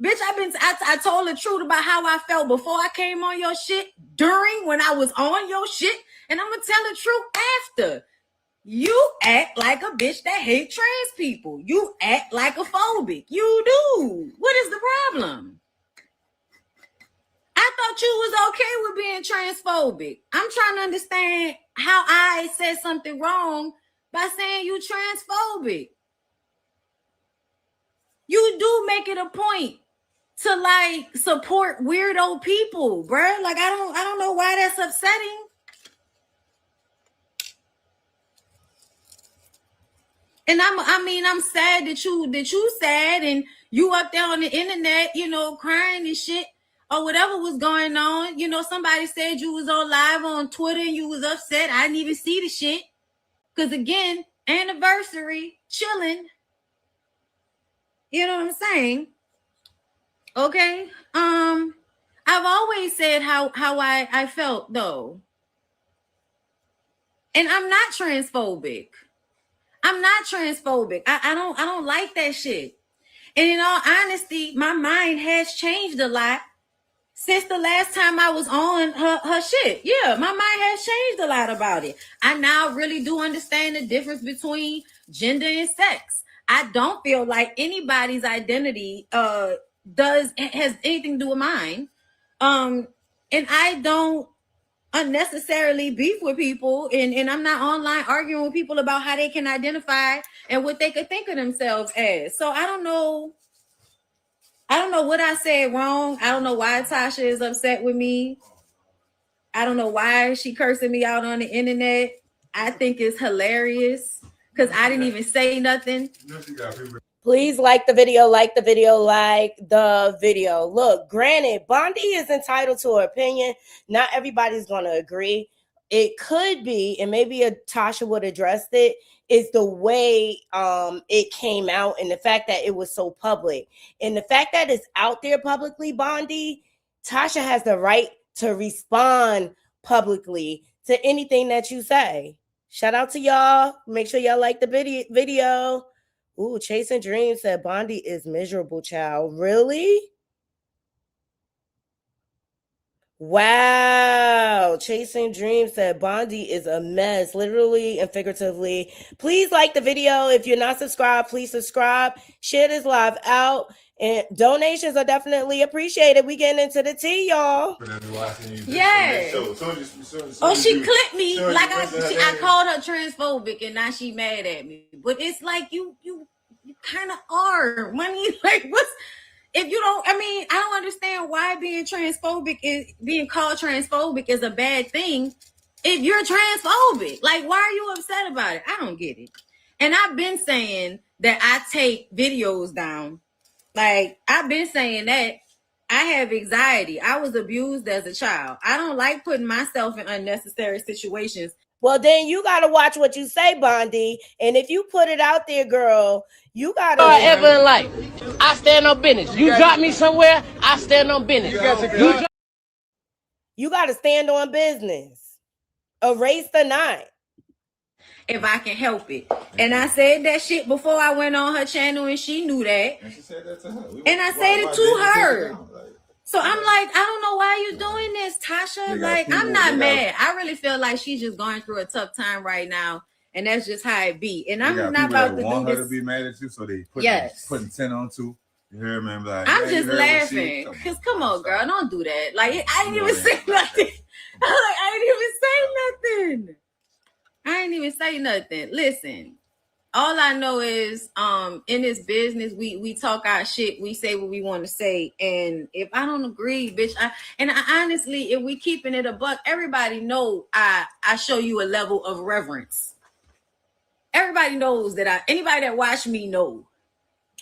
Bitch, I told the truth about how I felt before I came on your shit, during when I was on your shit, and I'm gonna tell the truth after. You act like a bitch that hate trans people. You act like a phobic. You do. What is the problem? I thought you was okay with being transphobic. I'm trying to understand how I said something wrong by saying you transphobic. You do make it a point to like support weirdo people, bruh. Like I don't know why that's upsetting. And I'm sad that you sad and you up there on the internet, you know, crying and shit or whatever was going on. You know, somebody said you was on live on Twitter and you was upset. I didn't even see the shit. Cause again, anniversary, chilling. You know what I'm saying? Okay. I've always said how I felt though. And I'm not transphobic. I'm not transphobic. I don't like that shit. And in all honesty, my mind has changed a lot since the last time I was on her shit. Yeah, my mind has changed a lot about it. I now really do understand the difference between gender and sex. I don't feel like anybody's identity has anything to do with mine. And I don't unnecessarily beef with people, and I'm not online arguing with people about how they can identify and what they could think of themselves as. So I don't know what I said wrong. I don't know why Tasha is upset with me. I don't know why she cursing me out on the internet. I think it's hilarious because I didn't even say nothing. Please like the video, like the video, like the video. Look, granted, Bondy is entitled to her opinion. Not everybody's going to agree. It could be, and maybe Tasha would address it, is the way it came out and the fact that it was so public. And the fact that it's out there publicly, Bondy, Tasha has the right to respond publicly to anything that you say. Shout out to y'all. Make sure y'all like the video. Ooh, Chasing Dreams said Bondy is miserable, child. Really? Wow. Chasing Dreams said Bondy is a mess, literally and figuratively. Please like the video. If you're not subscribed, please subscribe. Share this live out. And donations are definitely appreciated. We getting into the tea, y'all. Yeah. Oh, she clipped me like I called her transphobic, and now she mad at me. But it's like you kind of are. Money, like what's if you don't? I mean, I don't understand why being called transphobic is a bad thing. If you're transphobic, like why are you upset about it? I don't get it. And I've been saying that I take videos down. Like, I've been saying that I have anxiety. I was abused as a child. I don't like putting myself in unnecessary situations. Well, then you got to watch what you say, Bondy. And if you put it out there, girl, you got to... Ever in life, I stand on business. You drop me somewhere, I stand on business. You got to stand on business. Erase the night. If I can help it. And I said that shit before I went on her channel, and she knew that. And she said that to her. And I said it to her. So I'm like, I don't know why you're doing this, Tasha. Like, I'm not mad. I really feel like she's just going through a tough time right now. and that's just how it be. And You I'm got not people about that to want do her this. to be mad at you, so they Yes. putting 10 on 2. You hear me? Like, I'm yeah, just you heard what she- laughing come on, because come on, girl, don't do that. Like I ain't You know even it say ain't like nothing. I ain't even say nothing. I ain't even say nothing. Listen, all I know is in this business we talk our shit, we say what we want to say, and if I don't agree, bitch, I honestly, if we keeping it a buck, everybody know I show you a level of reverence. Everybody knows that anybody that watch me know.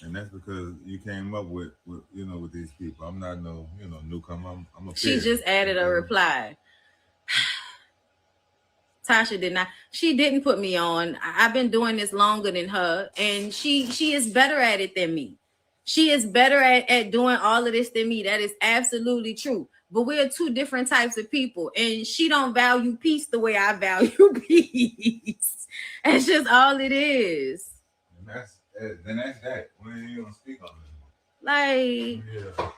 And that's because you came up with with these people. I'm not no newcomer. I'm a She peer. just added a reply. Tasha did not. She didn't put me on. I've been doing this longer than her, and she is better at it than me. She is better at doing all of this than me. That is absolutely true. But we're two different types of people, and she don't value peace the way I value peace. That's just all it is. And that's that. We ain't gonna speak on it. Like. Yeah.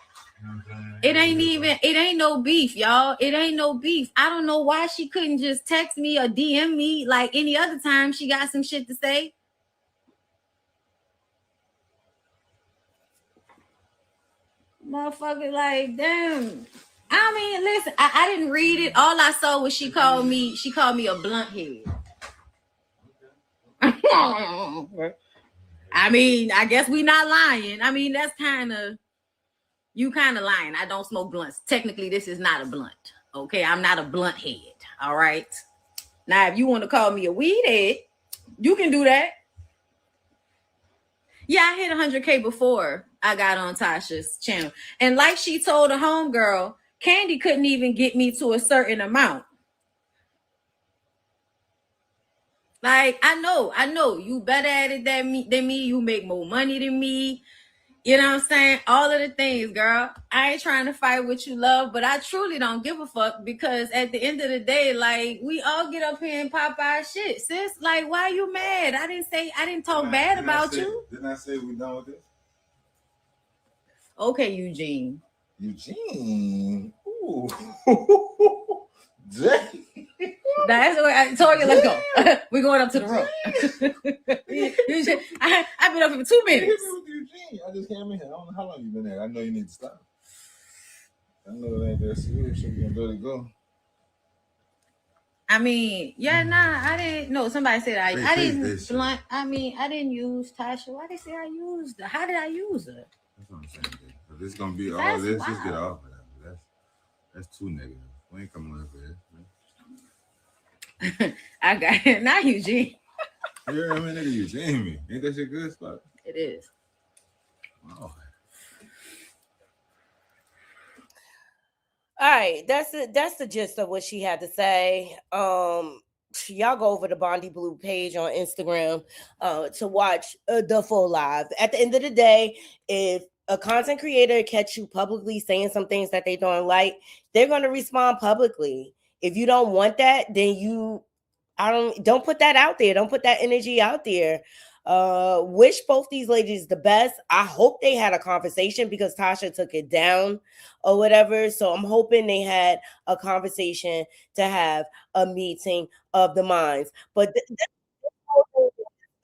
It ain't no beef, y'all. It ain't no beef. I don't know why she couldn't just text me or DM me like any other time she got some shit to say. Motherfucker, like, damn. I mean, listen, I didn't read it. All I saw was she called me a blunt head. I mean, I guess we not lying. I mean, that's you kind of lying. I don't smoke blunts. Technically, this is not a blunt. Okay, I'm not a blunt head. All right. Now, if you want to call me a weed head, you can do that. Yeah, I hit 100K before I got on Tasha's channel. And like she told a homegirl, Candy couldn't even get me to a certain amount. Like, I know. You better at it than me. You make more money than me. You know what I'm saying? All of the things, girl. I ain't trying to fight what you love, but I truly don't give a fuck because at the end of the day, like, we all get up here and pop our shit. Sis, like, why are you mad? I didn't talk bad about you. Didn't I say we done with this? Okay, Eugene. Eugene? Ooh. That's where Toya, let's go. We're going up to the room. I've been up here for 2 minutes. I just came in here. I don't know how long you've been there. I know you need to stop. I know it ain't that serious. You're gonna let it go. I mean, yeah, nah, I didn't know. Somebody said I didn't blunt. I mean, I didn't use Tasha. Why they say I used her? How did I use her? That's what I'm saying. If it's gonna be all this, just get off of that. That's too negative. We ain't coming up here. I got it. Not Eugene. Yeah, I mean, nigga, Eugene me. Ain't that shit good spot? It is. Wow. All right, that's it. That's the gist of what she had to say. Y'all go over the Bondy Blue page on Instagram to watch the full live. At the end of the day, if a content creator catch you publicly saying some things that they don't like, they're going to respond publicly. If you don't want that, then don't put that out there. Don't put that energy out there. Wish both these ladies the best. I hope they had a conversation because Tasha took it down or whatever. So I'm hoping they had a conversation to have a meeting of the minds. But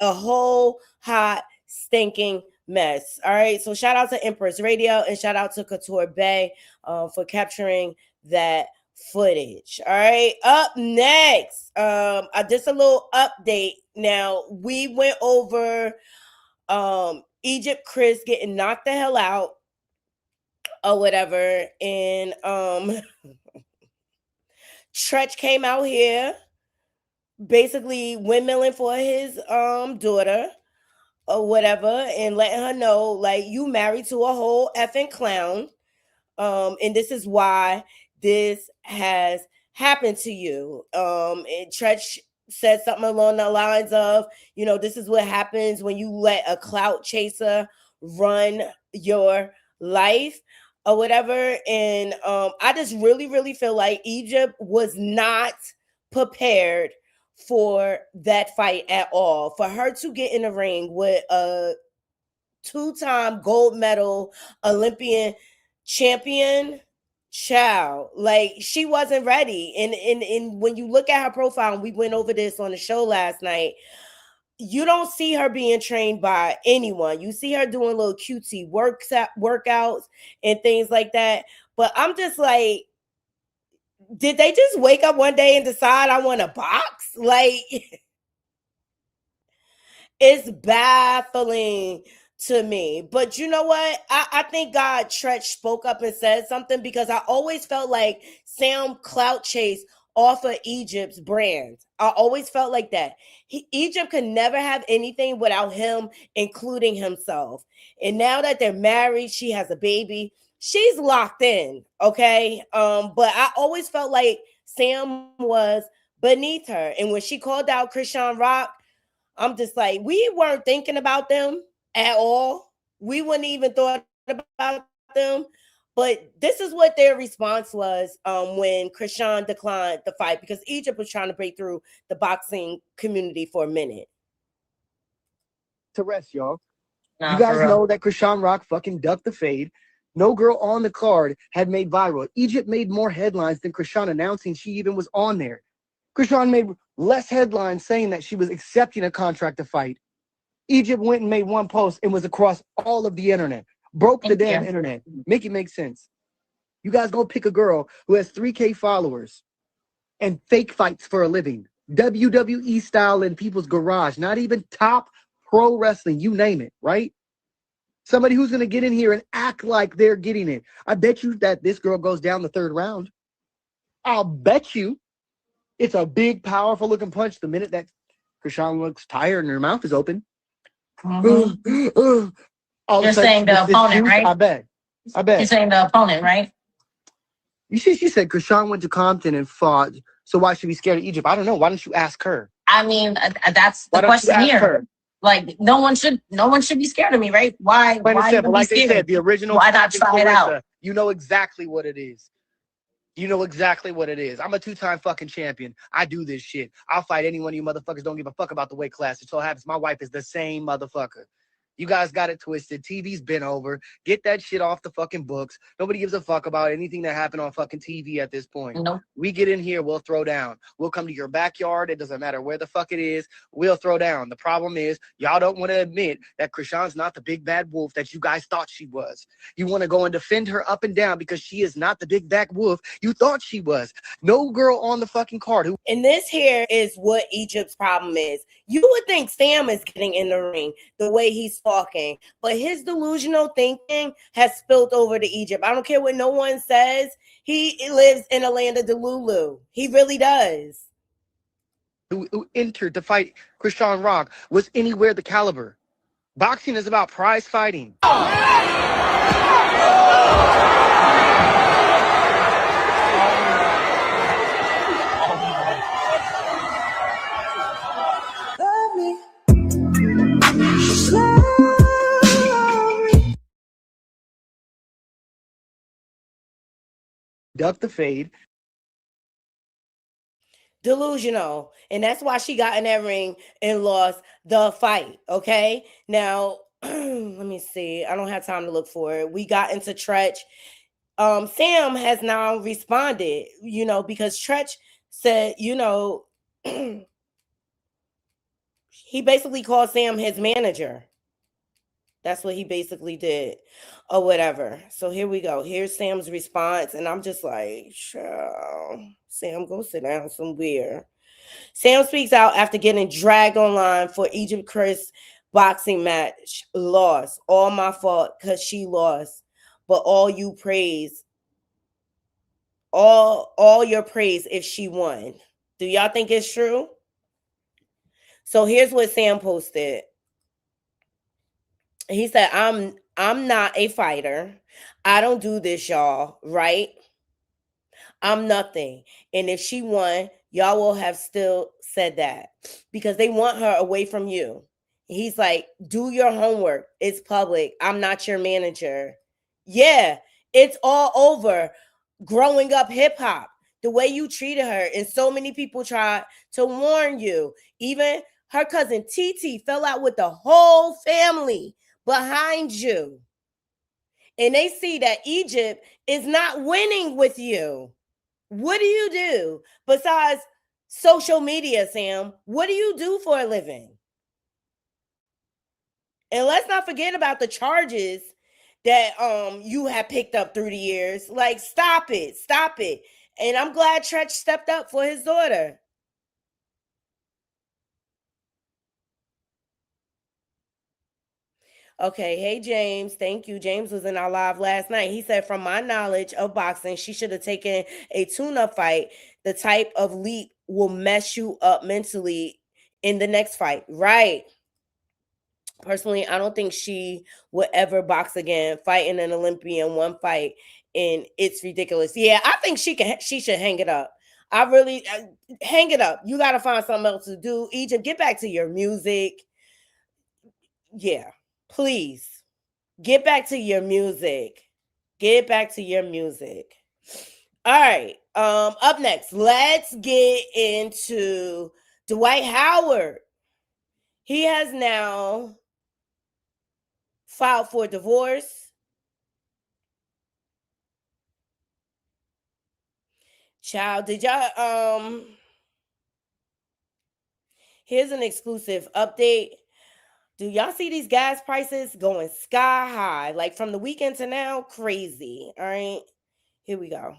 a whole hot stinking mess. All right. So shout out to Empress Radio and shout out to Couture Bay for capturing that footage. All right. Up next, just a little update. Now we went over Egypt Chris getting knocked the hell out or whatever, and Tretch came out here basically windmilling for his daughter or whatever and letting her know, like, you married to a whole effing clown, and this is why this has happened to you. And Tretch said something along the lines of, this is what happens when you let a clout chaser run your life or whatever. And I just really, really feel like Egypt was not prepared for that fight at all. For her to get in the ring with a 2-time gold medal Olympian champion child, like she wasn't ready. And when you look at her profile, and we went over this on the show last night, you don't see her being trained by anyone. You see her doing little cutesy workouts and things like that. But I'm just like, did they just wake up one day and decide I want to box? Like, it's baffling to me. But you know what? I think God Tretch spoke up and said something, because I always felt like Sam clout chased off of Egypt's brand. I always felt like that. Egypt could never have anything without him, including himself. And now that they're married, she has a baby, she's locked in, okay? But I always felt like Sam was beneath her. And when she called out Krishan Rock, I'm just like, we weren't thinking about them at all. We wouldn't even thought about them. But this is what their response was when Krishan declined the fight, because Egypt was trying to break through the boxing community for a minute. To rest, y'all. You guys know that Krishan Rock fucking ducked the fade. No girl on the card had made viral. Egypt made more headlines than Krishan announcing she even was on there. Krishan made less headlines saying that she was accepting a contract to fight. Egypt went and made one post and was across all of the internet. Broke the damn internet. Make it make sense. You guys go pick a girl who has 3K followers and fake fights for a living. WWE style in people's garage. Not even top pro wrestling. You name it, right? Somebody who's going to get in here and act like they're getting it. I bet you that this girl goes down the third round. I'll bet you it's a big, powerful looking punch the minute that Krishan looks tired and her mouth is open. You're saying the opponent, right? I bet. You're saying the opponent, right? You see, she said Krishan went to Compton and fought, so why should we be scared of Egypt? I don't know. Why don't you ask her? I mean, that's the question here. Her? Like, no one should be scared of me, right? Why even like be they scared? said, the original. Why not try it out? You know exactly what it is. You know exactly what it is. I'm a 2-time fucking champion. I do this shit. I'll fight any one of you motherfuckers. Don't give a fuck about the weight class. It so happens my wife is the same motherfucker. You guys got it twisted. TV's been over. Get that shit off the fucking books. Nobody gives a fuck about anything that happened on fucking TV at this point. Nope. We get in here, we'll throw down. We'll come to your backyard. It doesn't matter where the fuck it is. We'll throw down. The problem is y'all don't want to admit that Krishan's not the big bad wolf that you guys thought she was. You want to go and defend her up and down because she is not the big bad wolf you thought she was. No girl on the fucking card who. And this here is what Egypt's problem is. You would think Sam is getting in the ring the way he's talking, but his delusional thinking has spilled over to Egypt. I don't care what no one says. He lives in a land of Delulu. He really does. Who entered to fight Krishan Rock was anywhere the caliber. Boxing is about prize fighting. Duck the fade. Delusional. And that's why she got in that ring and lost the fight. Okay. Now, let me see. I don't have time to look for it. We got into Tretch. Sam has now responded, because Tretch said, he basically called Sam his manager. That's what he basically did or whatever. So here we go. Here's Sam's response. And I'm just like, Sam, go sit down somewhere. Sam speaks out after getting dragged online for Egypt Chris boxing match. Lost. All my fault because she lost. But all you praise. All your praise if she won. Do y'all think it's true? So here's what Sam posted. He said, I'm not a fighter. I don't do this, y'all, right? I'm nothing. And if she won, y'all will have still said that because they want her away from you. He's like, do your homework. It's public. I'm not your manager. Yeah, it's all over. Growing up hip hop, the way you treated her, and so many people tried to warn you. Even her cousin TT fell out with the whole family behind you. and they see that Egypt is not winning with you, what do you do besides social media, Sam? What do you do for a living? And let's not forget about the charges that you have picked up through the years. Like, stop it. And I'm glad Tretch stepped up for his daughter. Okay, hey James, thank you. James was in our live last night. He said, from my knowledge of boxing, she should have taken a tune-up fight. The type of leap will mess you up mentally in the next fight. Right. Personally, I don't think she would ever box again. Fighting an Olympian one fight, and it's ridiculous. Yeah, I think she should hang it up. I really hang it up. You got to find something else to do. Egypt, get back to your music. Yeah, please. Get back to your music. Get back to your music. All right. Up next, let's get into Dwight Howard. He has now filed for divorce. Child, did y'all here's an exclusive update. Do y'all see these gas prices going sky high? Like from the weekend to now, crazy. All right. Here we go.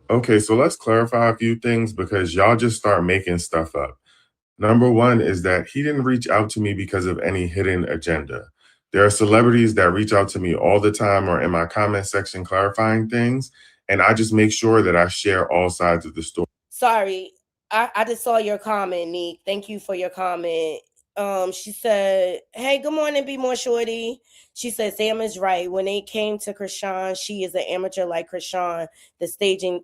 Okay, so let's clarify a few things because y'all just start making stuff up. Number one is that he didn't reach out to me because of any hidden agenda. There are celebrities that reach out to me all the time or in my comment section clarifying things, and I just make sure that I share all sides of the story. Sorry, I just saw your comment, Neek. Thank you for your comment. She said, hey, good morning, Be More Shorty. She said, Sam is right. When it came to Krishan, she is an amateur like Krishan, staging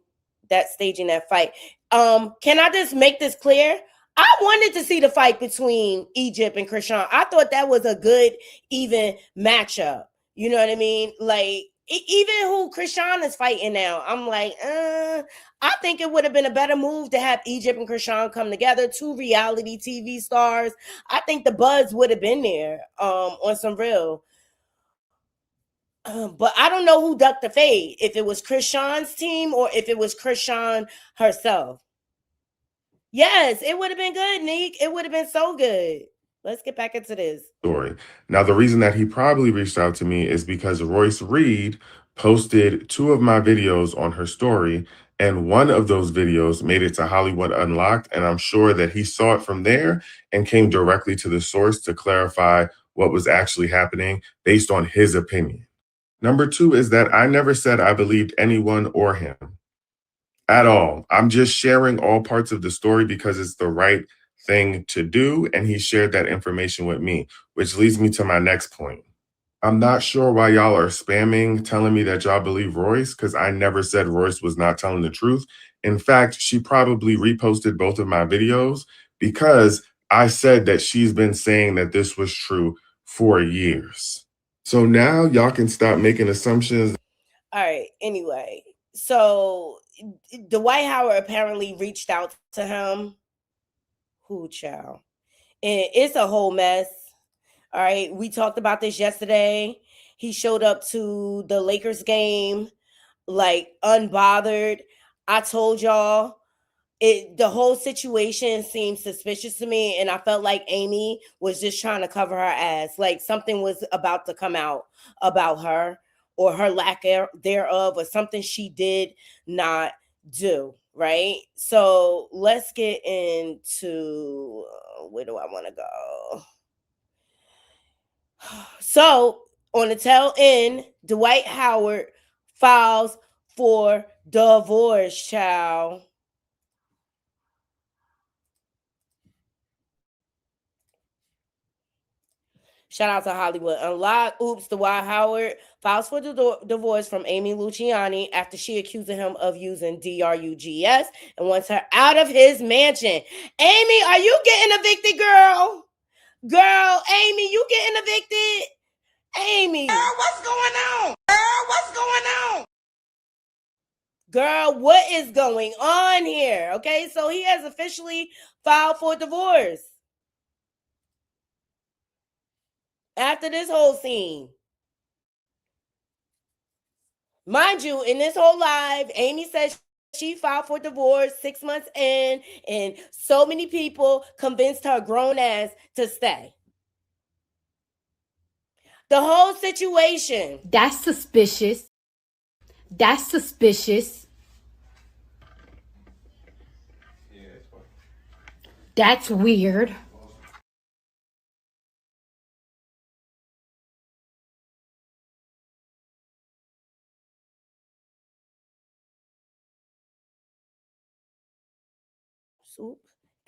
that fight. Can I just make this clear? I wanted to see the fight between Egypt and Krishan. I thought that was a good, even matchup. You know what I mean? Like, even who Krishan is fighting now, I'm like, I think it would have been a better move to have Egypt and Krishan come together, two reality TV stars. I think the buzz would have been there on some real. But I don't know who ducked the fade, if it was Krishan's team or if it was Krishan herself. Yes, it would have been good, Neek. It would have been so good. Let's get back into this story. Now, the reason that he probably reached out to me is because Royce Reed posted 2 of my videos on her story, and one of those videos made it to Hollywood Unlocked, and I'm sure that he saw it from there and came directly to the source to clarify what was actually happening based on his opinion. Number 2 is that I never said I believed anyone or him at all. I'm just sharing all parts of the story because it's the right thing to do, and he shared that information with me, which leads me to my next point. I'm not sure why y'all are spamming telling me that y'all believe Royce, because I never said Royce was not telling the truth. In fact, she probably reposted both of my videos because I said that she's been saying that this was true for years. So now y'all can stop making assumptions. All right. Anyway, so Dwight Howard apparently reached out to him. Who, child? And it's a whole mess. All right. We talked about this yesterday. He showed up to the Lakers game like unbothered. I told y'all the whole situation seemed suspicious to me, and I felt like Amy was just trying to cover her ass. Like something was about to come out about her or her lack thereof, or something she did not do. Right. So let's get into where do I want to go? So on the tail end, Dwight Howard files for divorce, child. Shout out to Hollywood Unlocked. Oops, Dwight Howard files for divorce from Amy Luciani after she accused him of using drugs and wants her out of his mansion. Amy, are you getting evicted, girl? Girl, Amy, you getting evicted? Amy. Girl, what's going on? Girl, what's going on? Girl, what is going on here? Okay, so he has officially filed for divorce. After this whole scene. Mind you, in this whole live, Amy says she filed for divorce 6 months in, and so many people convinced her grown ass to stay. The whole situation. That's suspicious. That's suspicious. That's weird.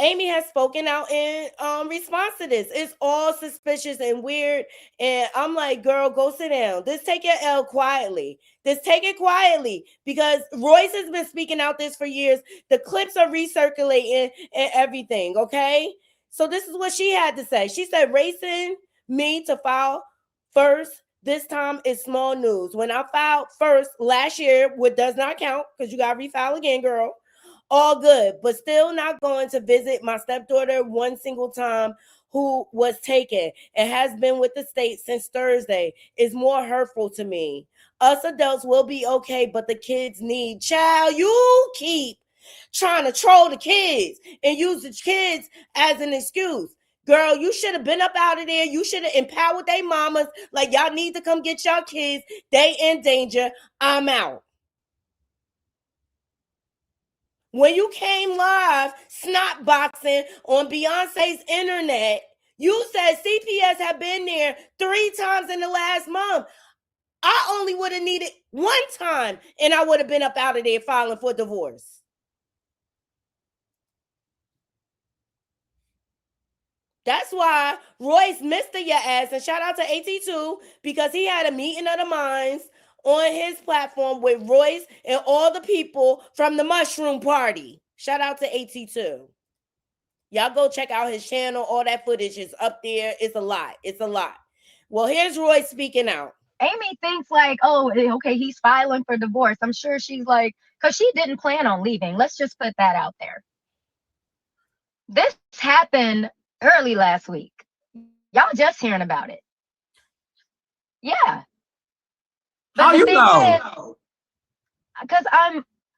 Amy has spoken out in response to this. It's all suspicious and weird. And I'm like, girl, go sit down. Just take your L quietly. Just take it quietly, because Royce has been speaking out this for years. The clips are recirculating and everything, okay? So this is what she had to say. She said, racing me to file first this time is small news. When I filed first last year, what does not count, because you got to refile again, girl. All good, but still not going to visit my stepdaughter one single time who was taken and has been with the state since Thursday is more hurtful to me. Us adults will be okay, but the kids need. Child, you keep trying to troll the kids and use the kids as an excuse. Girl, you should have been up out of there. You should have empowered their mamas. Like, y'all need to come get y'all kids. They in danger. I'm out. When you came live snot boxing on Beyonce's internet, you said CPS had been there 3 times in the last month. I only would have needed 1 time, and I would have been up out of there filing for divorce. That's why Royce missed your ass, and shout out to AT2, because he had a meeting of the minds on his platform with Royce and all the people from the Mushroom Party. Shout out to AT2. Y'all go check out his channel. All that footage is up there. It's a lot. It's a lot. Well, here's Royce speaking out. Amy thinks like, oh, okay, he's filing for divorce. I'm sure she's like, because she didn't plan on leaving. Let's just put that out there. This happened early last week. Y'all just hearing about it. Yeah. But how you know? Because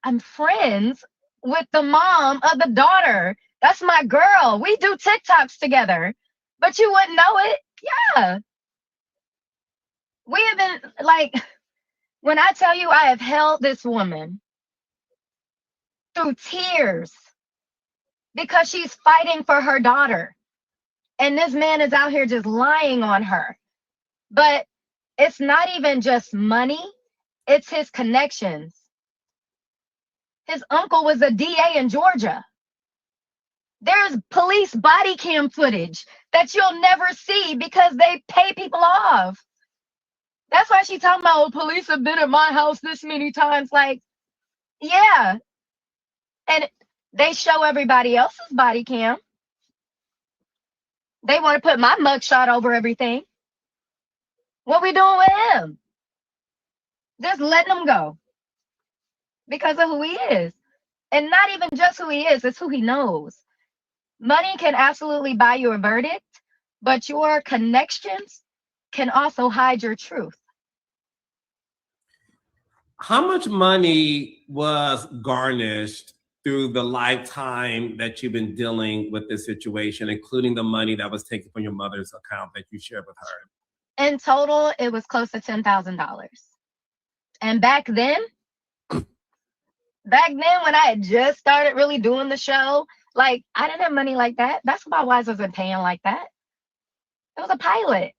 I'm friends with the mom of the daughter. That's my girl. We do TikToks together. But you wouldn't know it? Yeah. We have been, like, when I tell you I have held this woman through tears because she's fighting for her daughter. And this man is out here just lying on her. But it's not even just money. It's his connections. His uncle was a DA in Georgia. There's police body cam footage that you'll never see because they pay people off. That's why she's talking about, oh, police have been at my house this many times. Like, yeah. And they show everybody else's body cam. They want to put my mugshot over everything. What we doing with him? Just letting him go. Because of who he is. And not even just who he is, it's who he knows. Money can absolutely buy you a verdict, but your connections can also hide your truth. How much money was garnished through the lifetime that you've been dealing with this situation, including the money that was taken from your mother's account that you shared with her? In total, it was close to $10,000. And back then, when I had just started really doing the show, like, I didn't have money like that. That's why Wise wasn't paying like that. It was a pilot.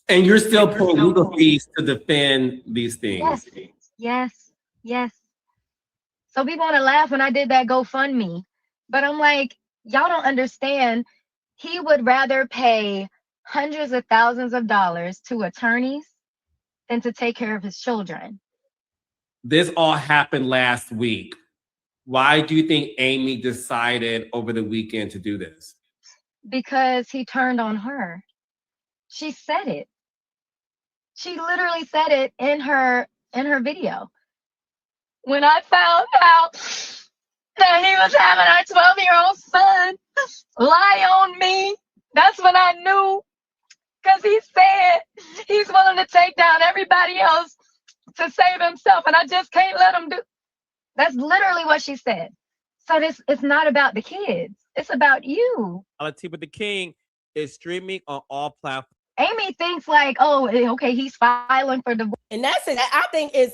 And you're still paying legal fees to defend these things. Yes. So people want to laugh when I did that GoFundMe. But I'm like, y'all don't understand. He would rather pay hundreds of thousands of dollars to attorneys than to take care of his children. This all happened last week. Why do you think Amy decided over the weekend to do this? Because he turned on her. She said it. She literally said it in her video. When I found out that he was having our 12-year-old son lie on me, that's when I knew. Because he said he's willing to take down everybody else to save himself, and I just can't let him do. That's literally what she said. So this it's not about the kids. It's about you. Reality with the King is streaming on all platforms. Amy thinks like, oh, okay, he's filing for divorce. And that's it. I think is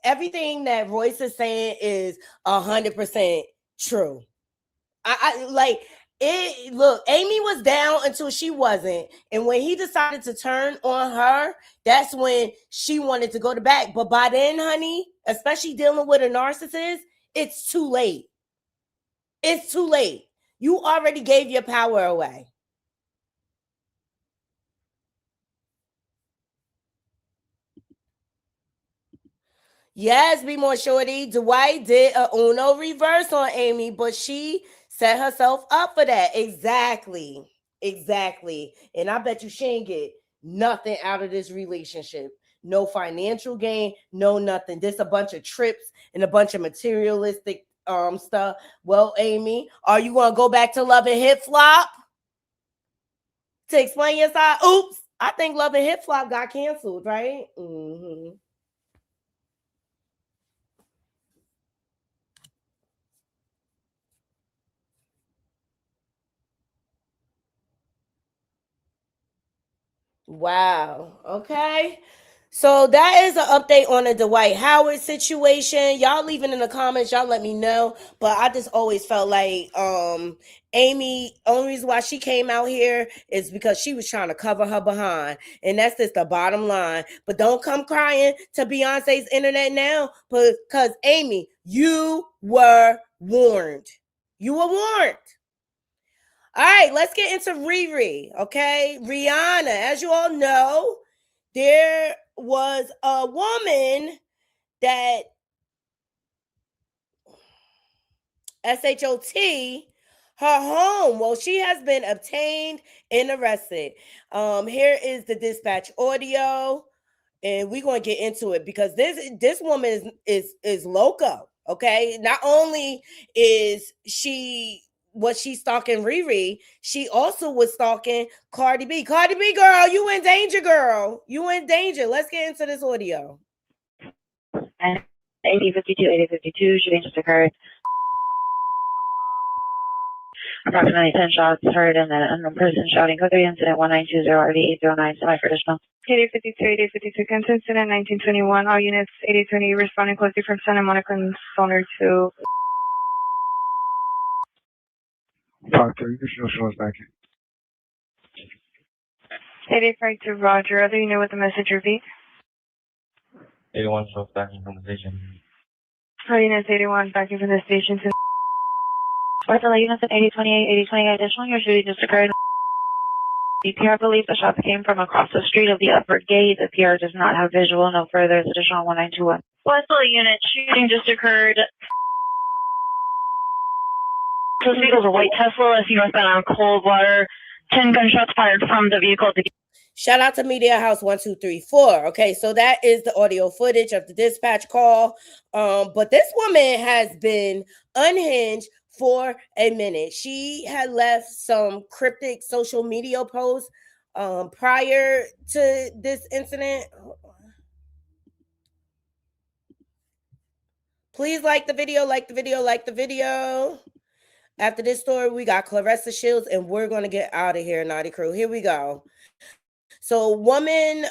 everything that Royce is saying is 100% true. I like it. Look, Amy was down until she wasn't, and when he decided to turn on her, that's when she wanted to go to back. But by then, honey, especially dealing with a narcissist, it's too late. It's too late. You already gave your power away. Yes, be more shorty. Dwight did a Uno reverse on Amy, but she set herself up for that. Exactly. And I bet you she ain't get nothing out of this relationship. No financial gain, no nothing. This a bunch of trips and a bunch of materialistic stuff. Well, Amy, are you gonna go back to Love and Hip Flop to explain your side? Oops, I think Love and Hip Flop got canceled, right? Mm-hmm. Wow. Okay. So that is an update on the Dwight Howard situation. Y'all leave it in the comments. Y'all let me know. But I just always felt like Amy, only reason why she came out here is because she was trying to cover her behind. And that's just the bottom line. But don't come crying to Beyonce's internet now, because Amy, you were warned. You were warned. All right, let's get into Riri, okay? Rihanna, as you all know, there was a woman that SHOT her home. Well, she has been obtained and arrested. Here is the dispatch audio, and we're going to get into it because this woman is loco, okay? Not only is she stalking Riri, she also was stalking Cardi B. Cardi B, girl, you in danger, girl. You in danger. Let's get into this audio. 8052, 8052, shooting just occurred. Approximately 10 shots heard, and then an unknown person shouting, code 3 incident 1920 RV 809, semi for additional. 8052, 8052, incident 1921, all units 8020 responding closely from Santa Monica and Sonar to. Talk to you, can show us back in. 8052, Roger, other unit with the message repeat. 81 shows back in from the station. All units 81 back in from the station to. Ortho units at 8028, 8028 additional, your shooting just occurred. The PR believes the shots came from across the street of the upper gate. The PR does not have visual. No further. It's additional 1921. Ortho unit, shooting just occurred. This vehicle's a white Tesla, SU northbound on Coldwater. 10 gunshots fired from the vehicle. Shout out to Media House 1234. Okay, so that is the audio footage of the dispatch call. But this woman has been unhinged for a minute. She had left some cryptic social media posts prior to this incident. Please like the video, like the video, like the video. After this story, we got Claressa, Sheilds, and we're going to get out of here, Naughty Crew. Here we go. So woman,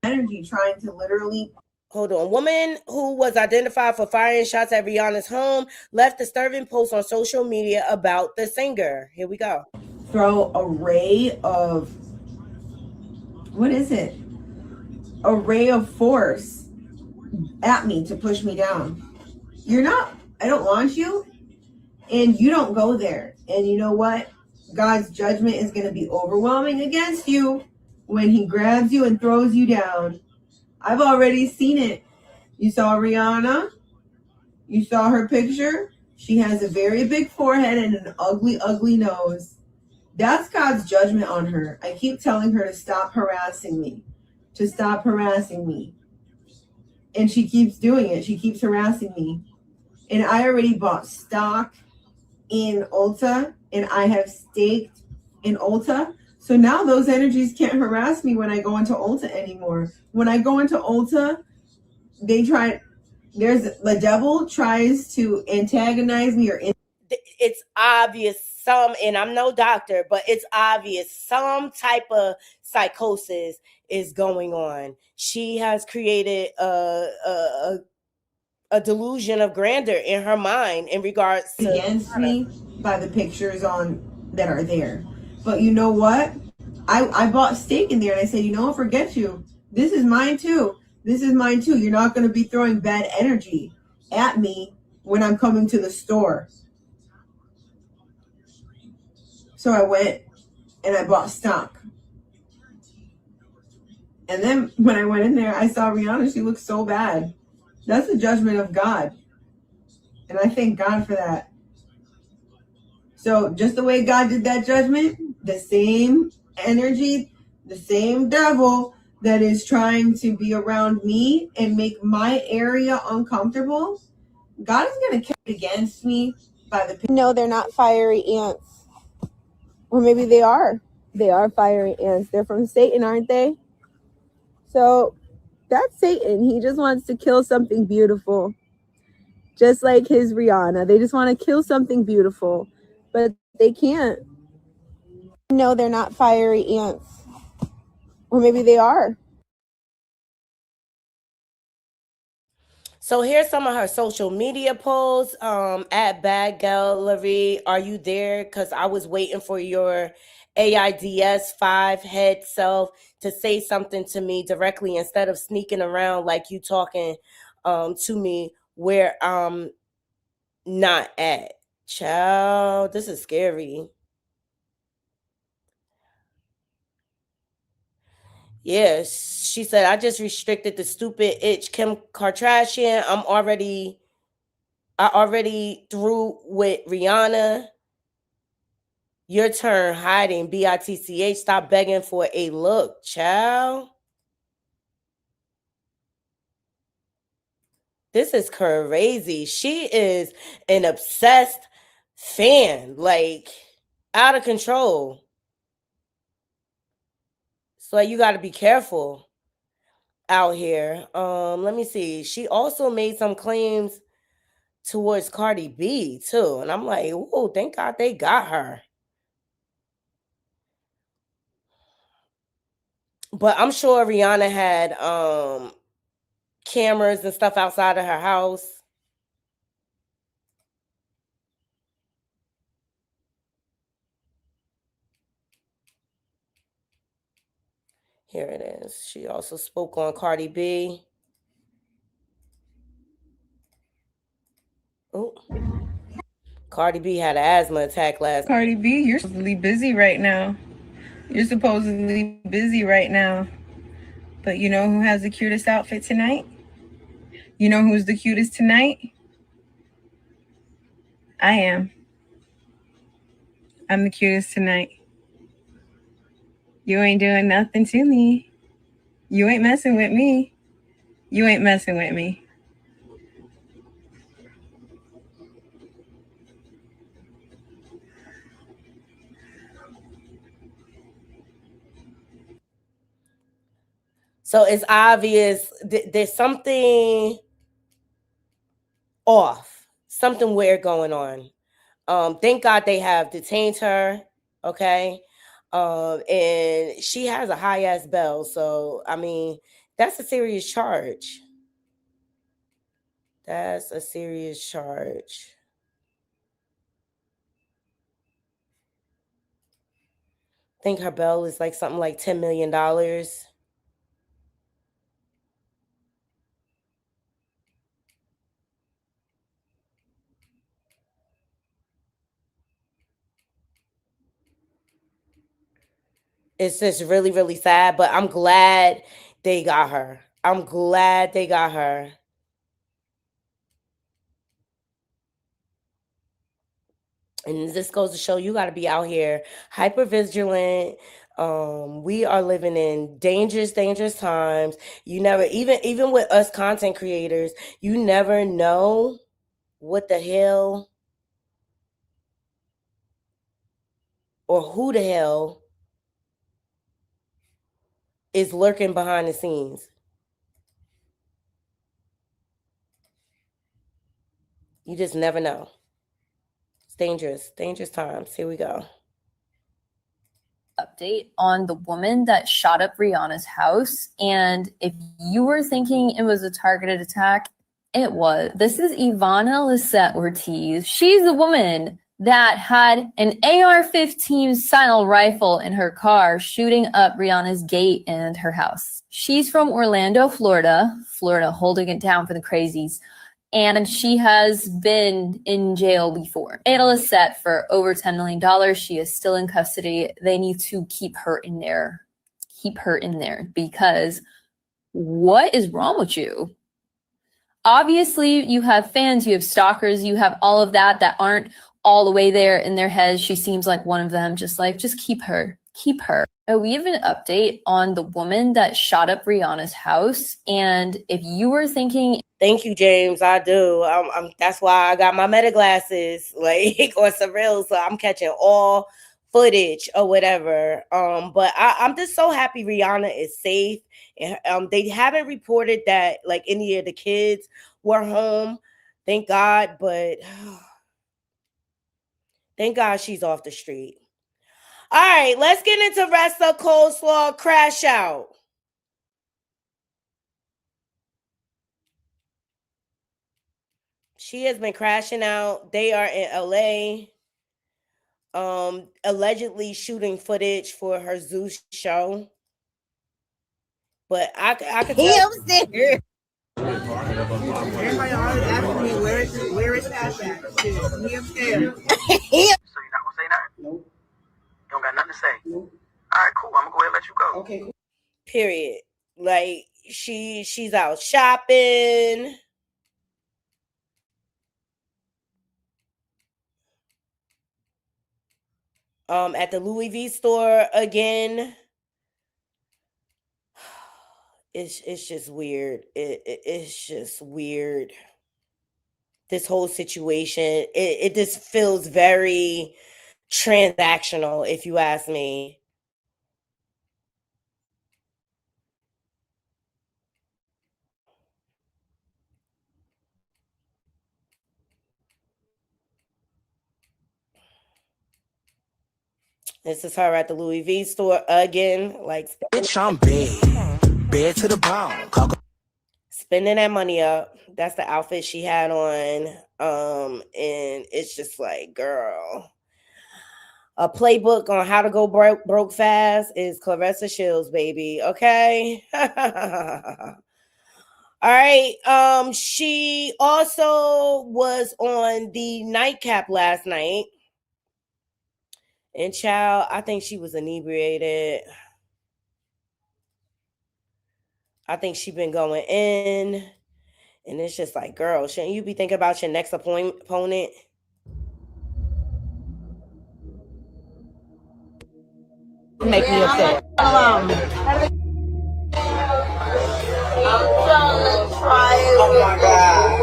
energy trying to literally. Hold on. Woman who was identified for firing shots at Rihanna's home left disturbing posts on social media about the singer. Here we go. Throw array of, what is it? Array of force at me to push me down. I don't want you, and you don't go there. And you know what? God's judgment is going to be overwhelming against you when he grabs you and throws you down. I've already seen it. You saw Rihanna. You saw her picture. She has a very big forehead and an ugly, ugly nose. That's God's judgment on her. I keep telling her to stop harassing me. To stop harassing me. And she keeps doing it. She keeps harassing me. And I already bought stock in Ulta. And I have staked in Ulta. So now those energies can't harass me when I go into Ulta anymore. When I go into Ulta, they try. There's the devil tries to antagonize me it's obvious some, and I'm no doctor, but it's obvious some type of psychosis is going on. She has created a delusion of grandeur in her mind in regards to against me by the pictures on that are there. But you know what? I bought steak in there and I said, you know what, forget you. This is mine too. This is mine too. You're not going to be throwing bad energy at me when I'm coming to the store. So I went and I bought stock. And then when I went in there, I saw Rihanna. She looked so bad. That's the judgment of God. And I thank God for that. So just the way God did that judgment, the same energy, the same devil that is trying to be around me and make my area uncomfortable, God is going to count against me by the... No, they're not fiery ants. Or maybe they are. They are fiery ants. They're from Satan, aren't they? So that's Satan. He just wants to kill something beautiful. Just like his Rihanna. They just want to kill something beautiful. But they can't. No, they're not fiery ants. Or maybe they are. So here's some of her social media posts. At Bad Gallery, are you there? Because I was waiting for your AIDS 5 head self to say something to me directly instead of sneaking around like you talking to me where I'm not at. Child, this is scary. Yes, she said, I just restricted the stupid itch Kim Kardashian. I already through with Rihanna. Your turn hiding. BITCH. Stop begging for a look, child. This is crazy. She is an obsessed fan, like out of control. So you got to be careful out here. Let me see. She also made some claims towards Cardi B too, and I'm like, oh, thank God they got her. But I'm sure Rihanna had cameras and stuff outside of her house. Here it is. She also spoke on Cardi B. Oh, Cardi B had an asthma attack last. Cardi B, you're supposedly busy right now. You're supposedly busy right now. But you know who has the cutest outfit tonight? You know who's the cutest tonight? I am. I'm the cutest tonight. You ain't doing nothing to me. You ain't messing with me. You ain't messing with me. So it's obvious there's something off, something weird going on. Thank God they have detained her. Okay. And she has a high ass bell. So, I mean, that's a serious charge. That's a serious charge. I think her bell is like something like $10 million. It's just really, really sad, but I'm glad they got her. I'm glad they got her. And this goes to show you got to be out here hyper vigilant. We are living in dangerous, dangerous times. You never, even with us content creators, you never know what the hell or who the hell is lurking behind the scenes. You just never know. It's dangerous times. Here we go. Update on the woman that shot up Rihanna's house. And if you were thinking it was a targeted attack, it was. This is Ivana Lisette Ortiz. She's the woman that had an AR-15 style rifle in her car shooting up Rihanna's gate and her house. She's from Orlando, Florida, holding it down for the crazies. And she has been in jail before. Bail is set for over $10 million. She is still in custody. They need to keep her in there. Keep her in there, because what is wrong with you? Obviously, you have fans, you have stalkers, you have all of that aren't all the way there in their heads. She seems like one of them, just keep her. Keep her. We have an update on the woman that shot up Rihanna's house. And if you were thinking... Thank you, James. I do. That's why I got my meta glasses, like, or some real, so I'm catching all footage or whatever. But I'm just so happy Rihanna is safe. And they haven't reported that like any of the kids were home. Thank God, but thank God she's off the street. All right, let's get into Resta Coleslaw Crash Out. She has been crashing out. They are in LA, allegedly shooting footage for her Zeus show. But I could tell. Everybody always asking me where is Tasha? He upstairs. So you're not gonna say nothing? Nope. You don't got nothing to say? Nope. All right, cool. I'm gonna go ahead and let you go. Okay, cool. Period. Like she's out shopping. At the Louis V store again. It's just weird. It's just weird. This whole situation, it just feels very transactional, if you ask me. This is her at the Louis V store again. Like, bitch, I'm bad to the bone. Spending that money up. That's the outfit she had on. And it's just like, girl. A playbook on how to go broke fast is Claressa Sheilds, baby. Okay. All right. She also was on the nightcap last night. And child, I think she was inebriated. I think she been going in. And it's just like, girl, shouldn't you be thinking about your next opponent? Make me upset. I'm trying to try it. Oh my God.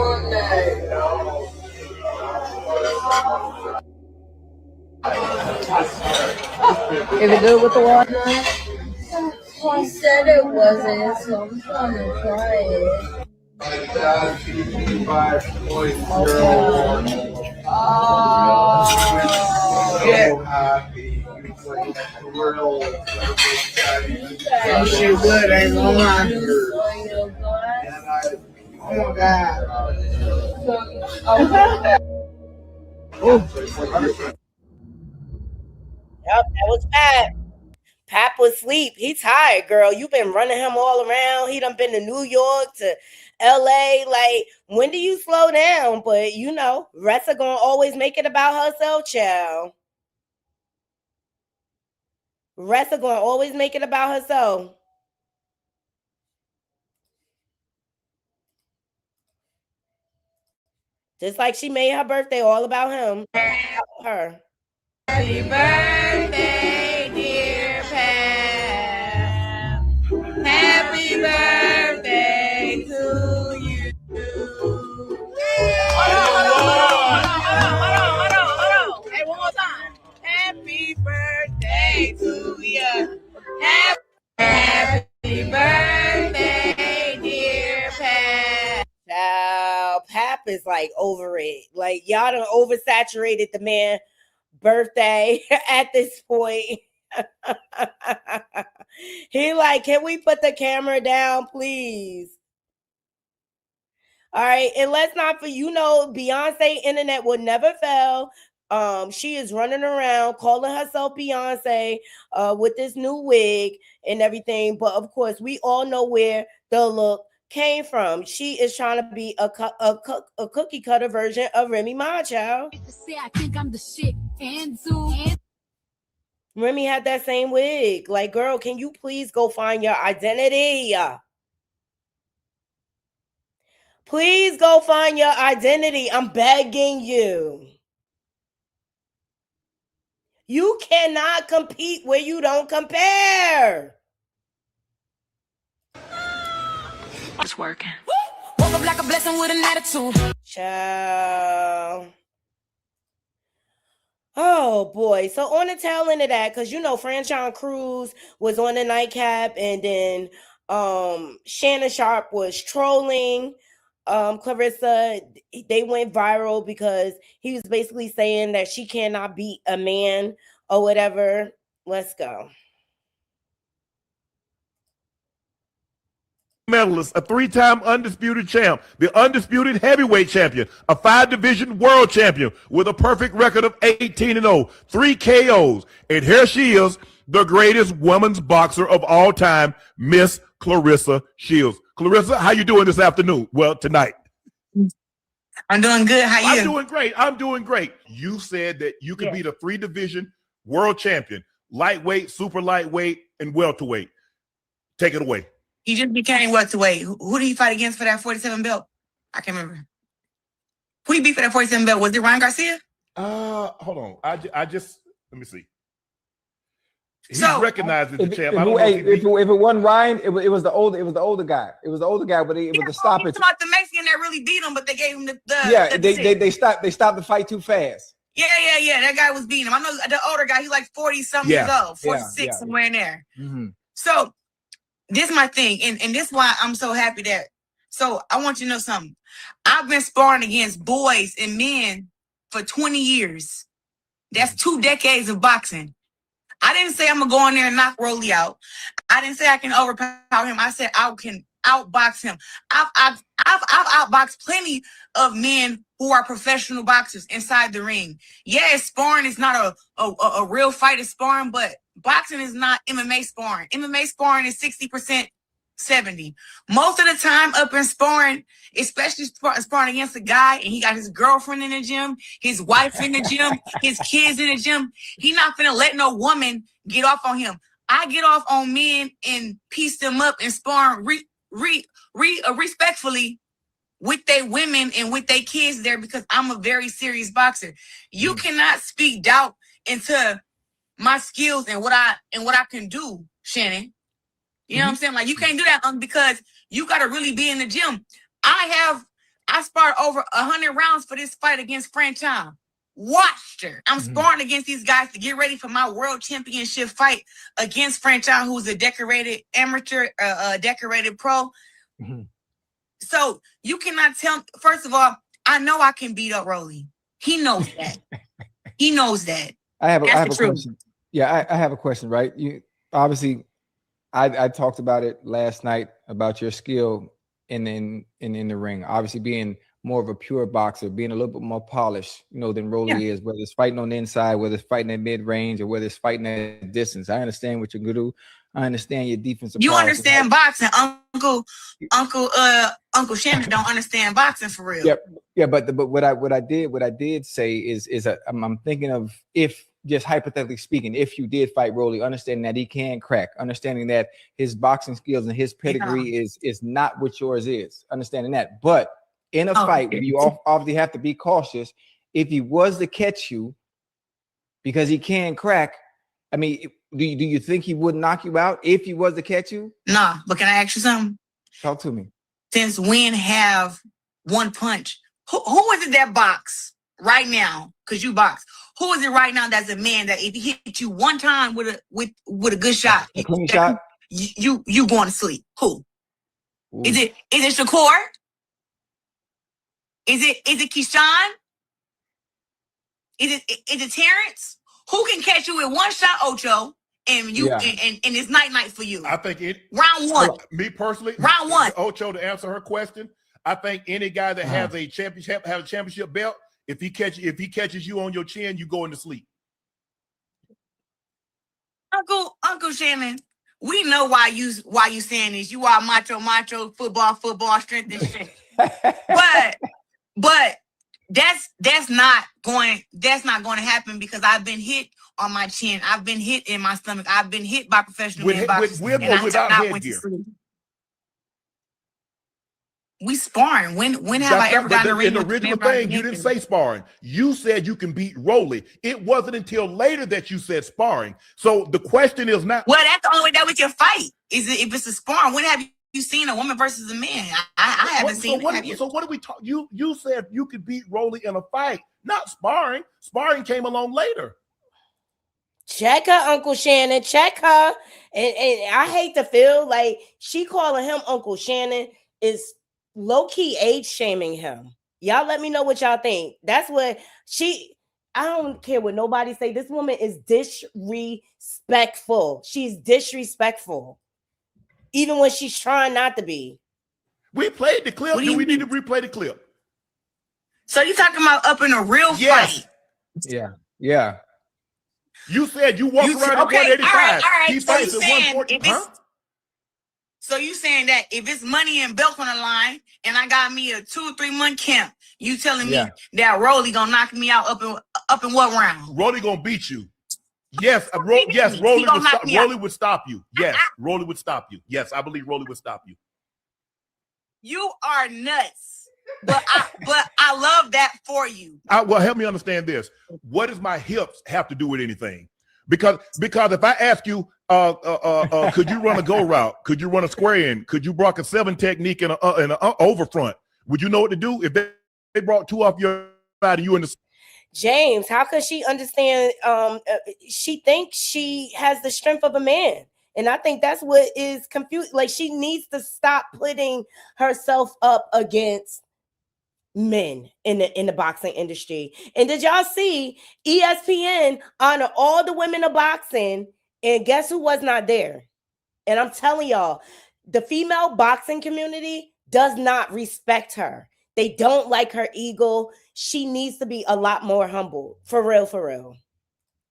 Is it good with the water? He said it wasn't, so I'm trying to try it. Shit good, ain't gonna lie. Oh my God. Yep, that was Pat. Pap was asleep. He tired, girl. You been running him all around. He done been to New York, to LA. Like, when do you slow down? But, you know, Ressa gonna always make it about herself, child. Ressa gonna always make it about herself. Just like she made her birthday all about him. About her. Happy birthday, dear Pam. Happy birthday to you. Hold on. Hey, one more time. Happy birthday to you. Happy birthday, dear Pam. Child, Pap is like over it. Like y'all done oversaturated the man birthday at this point. He like, can we put the camera down, please? All right, and let's not Beyonce internet will never fail. She is running around calling herself Beyonce with this new wig and everything. But of course, we all know where the look came from. She is trying to be a cookie cutter version of Remy Ma, child. I think I'm the shit. And Remy had that same wig. Like, girl, can you please go find your identity? Please go find your identity. I'm begging you. You cannot compete where you don't compare. it's working. Woke up like a blessing with an attitude. Child. Oh boy. So on the tail end of that, because Franchon Cruz was on the nightcap, and then Shannon Sharp was trolling Claressa. They went viral because he was basically saying that she cannot beat a man or whatever. Let's go. Medalist, a 3-time undisputed champ, the undisputed heavyweight champion, a 5-division world champion with a perfect record of 18-0, 3 KOs. And here she is, the greatest women's boxer of all time, Miss Claressa Sheilds. Claressa, how you doing this afternoon? Well, tonight. I'm doing good. How you? I'm doing great. You said that you could be the 3-division world champion, lightweight, super lightweight, and welterweight. Take it away. He just became welterweight. Who did he fight against for that 47 belt? I can't remember. Who he beat for that 47 belt? Was it Ryan Garcia? Hold on. I just let me see. He's recognized as the champ. If it wasn't Ryan, it was the older guy. It was the older guy, but it was the stoppage. About the Mexican that really beat him, but they gave him the they stopped the fight too fast. Yeah. That guy was beating him. I know the older guy. He's like 40-something years old, 46, somewhere in there. Mm-hmm. So this is my thing, and this is why I'm so happy that. So I want you to know something. I've been sparring against boys and men for 20 years. That's 2 decades of boxing. I didn't say I'm gonna go in there and knock Rolly out. I didn't say I can overpower him. I said I can outbox him. I've outboxed plenty of men who are professional boxers inside the ring. Yeah, sparring is not a real fight of sparring, but boxing is not MMA sparring. MMA sparring is 60%, 70%. Most of the time up in sparring, especially sparring against a guy, and he got his girlfriend in the gym, his wife in the gym, his kids in the gym, he not finna let no woman get off on him. I get off on men and piece them up and sparring respectfully with their women and with their kids there, because I'm a very serious boxer. You cannot speak doubt into my skills and what I can do, Shannon. You know what I'm saying? Like, you can't do that because you got to really be in the gym. I sparred over 100 rounds for this fight against Franchon. Watched her. I'm sparring against these guys to get ready for my world championship fight against Franchon, who's a decorated amateur, decorated pro. So you cannot tell. First of all, I know I can beat up Rolly. He knows that. He knows that. I have a question. Yeah, I have a question, right? You obviously, I talked about it last night about your skill in the ring. Obviously, being more of a pure boxer, being a little bit more polished, than Rolly is. Whether it's fighting on the inside, whether it's fighting at mid range, or whether it's fighting at distance. I understand what you're gonna do. I understand your defensive. You understand boxing, Uncle Shannon don't understand boxing for real. Yeah, but what I did say is I'm thinking of, if just hypothetically speaking, if you did fight Rolly, understanding that he can crack, understanding that his boxing skills and his pedigree is not what yours is, understanding that. But in a fight, you obviously have to be cautious. If he was to catch you, because he can crack, I mean, do you think he would knock you out if he was to catch you? Nah, but can I ask you something? Talk to me. Since when have one punch? Who is it that box right now? Because you box. Who is it right now that's a man that if he hit you one time with a good shot, a clean shot, you going to sleep? Who? Ooh. Is it Shakur? Is it Keyshawn? Is it Terrence? Who can catch you with one shot, Ocho, and you and it's night for you? I think it round one. Me personally, round one. Ocho, to answer her question, I think any guy that has a championship belt, if he catches you on your chin, you go into sleep. Uncle Shannon, we know why you saying this. You are macho, football, strength and strength. but that's not going to happen because I've been hit on my chin. I've been hit in my stomach. I've been hit by professional boxers. With or without headgear? We sparring. When have I ever gotten a ring? In the original thing, you didn't say sparring. You said you can beat Rolly. It wasn't until later that you said sparring. So the question is not. Well, that's the only way that we can fight. Is it if it's a sparring? When have you seen a woman versus a man? I haven't seen it. So what are we talking? You said you could beat Rolly in a fight, not sparring. Sparring came along later. Check her, Uncle Shannon. Check her. And I hate to feel like she calling him Uncle Shannon is low-key age shaming him. Y'all let me know what y'all think. That's what I don't care what nobody say. This woman is disrespectful. She's disrespectful. Even when she's trying not to be. We played the clip. Do we need to replay the clip? So you talking about up in a real fight? Yeah. You said you walk around at 185. All right. He fights at 140. So you saying that if it's money and belt on the line and I got me a 2 or 3 month camp, you telling me that Rolly gonna knock me out up in what round? Rolly gonna beat you. Yes, Rolly would stop you. Yes, Rolly would stop you. Yes, I believe Rolly would stop you. You are nuts. But I love that for you. Well, help me understand this. What does my hips have to do with anything? Because if I ask you, could you run a go route? Could you run a square in? Could you block a 7 technique in an over front? Would you know what to do if they brought 2 off your side of you in the? James, how could she understand? She thinks she has the strength of a man. And I think that's what is confused. Like, she needs to stop putting herself up against men in the boxing industry. And did y'all see ESPN honor all the women of boxing? And guess who was not there? And I'm telling y'all, the female boxing community does not respect her. They don't like her ego. She needs to be a lot more humble. For real.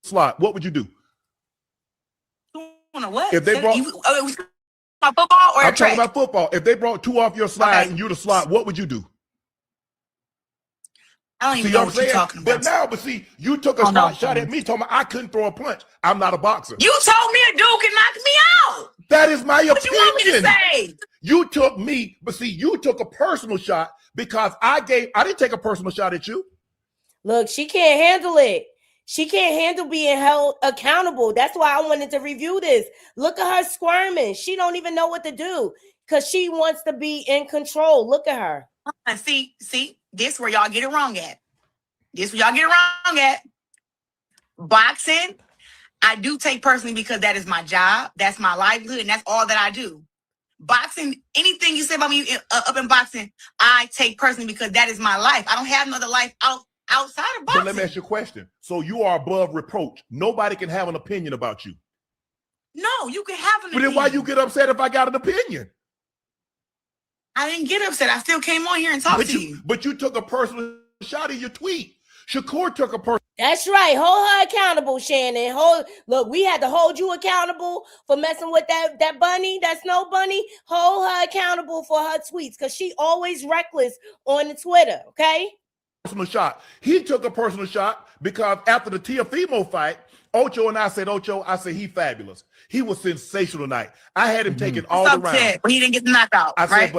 Slot, what would you do? What? If they brought football or I'm talking about football. If they brought 2 off your slide and you the slot, what would you do? I don't even know what you're talking about. But see, you took a shot at me, talking about I couldn't throw a punch. I'm not a boxer. You told me a dude can knock me out. That is my opinion. What you want me to say? You took me, but see, you took a personal shot because I didn't take a personal shot at you. Look, she can't handle it. She can't handle being held accountable. That's why I wanted to review this. Look at her squirming. She don't even know what to do because she wants to be in control. Look at her. See, this where y'all get it wrong at. Boxing, I do take personally because that is my job. That's my livelihood, and that's all that I do. Boxing, anything you say about me up in boxing, I take personally because that is my life. I don't have another life outside of boxing. But let me ask you a question. So you are above reproach. Nobody can have an opinion about you. No, you can have an opinion. But then why you get upset if I got an opinion? I didn't get upset. I still came on here and talked to you. But you took a personal shot in your tweet. Shakur took a personal. That's right. Hold her accountable, Shannon. Look, we had to hold you accountable for messing with that bunny, that snow bunny. Hold her accountable for her tweets because she always reckless on the Twitter, okay? Personal shot. He took a personal shot because after the Teofimo fight, Ocho and I said, he fabulous. He was sensational tonight. I had him taking all the rounds. But he didn't get the knockout. I said,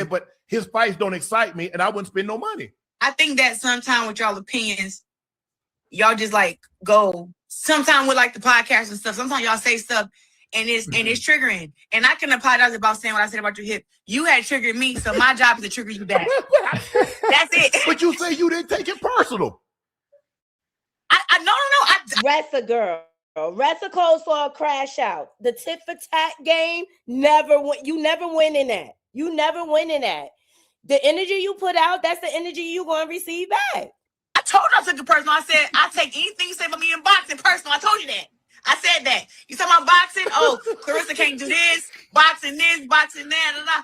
but his fights don't excite me, and I wouldn't spend no money. I think that sometimes with y'all opinions, y'all just like go. Sometimes with like the podcast and stuff, sometimes y'all say stuff and it's triggering. And I can apologize about saying what I said about your hip. You had triggered me, so my job is to trigger you back. That's it. But you say you didn't take it personal. No. Ressa girl. Ressa calls for a crash out. The tit for tat game, you never win in that. You never win in that. The energy you put out, that's the energy you're going to receive back. I told you I took it personal. I said, I take anything you say about me in boxing personal. I told you that. I said that. You talking about boxing? Oh, Claressa can't do this, boxing that, da, da.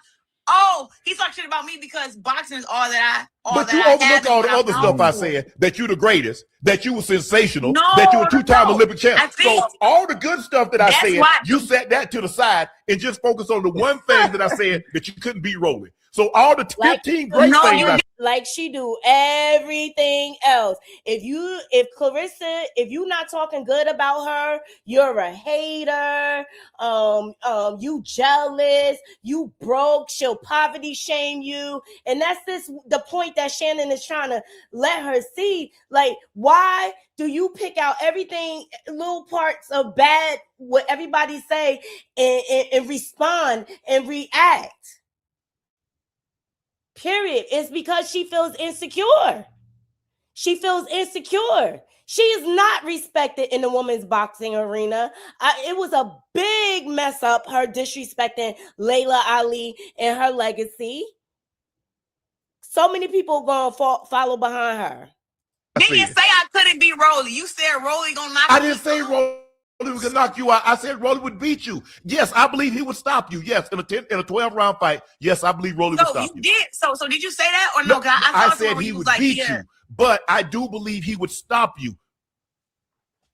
Oh, he talking shit about me because boxing is all that I But you overlook all the other stuff I said, that you the greatest, that you were sensational, that you were two-time Olympic champ. So all the good stuff that I said, you set that to the side and just focus on the one thing that I said that you couldn't beat Rolly. So all the 15 great things like she do everything else. If Claressa, if you not talking good about her, you're a hater. You jealous. You broke. She'll poverty shame you, and that's the point that Shannon is trying to let her see. Like, why do you pick out everything, little parts of bad, what everybody say, and respond and react? Period. It's because she feels insecure. She feels insecure. She is not respected in the women's boxing arena. It was a big mess up, her disrespecting Layla Ali and her legacy. So many people going to follow behind her. You didn't say I couldn't beat Rolly. You said Rolly gonna knock me out. I didn't say Rolly was gonna knock you out. I said Rolly would beat you. Yes, I believe he would stop you. Yes, in a 12-round fight. Yes, I believe Rolly would stop you. So did you say that or no? I said he would beat you, but I do believe he would stop you.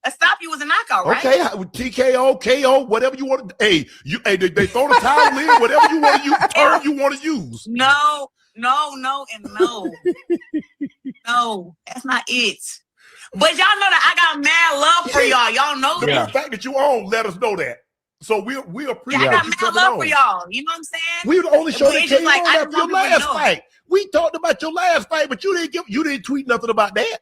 A stop you was a knockout, right? Okay, TKO, KO, whatever you want to. Hey, they throw the towel in, whatever you want to use, term you want to use. No, and no. No, that's not it. But y'all know that I got mad love for y'all. Y'all know that. The fact that you own, let us know that. So we appreciate I got mad love for y'all. You know what I'm saying? We would only show that came on after your last fight. We talked about your last fight, but you didn't tweet nothing about that.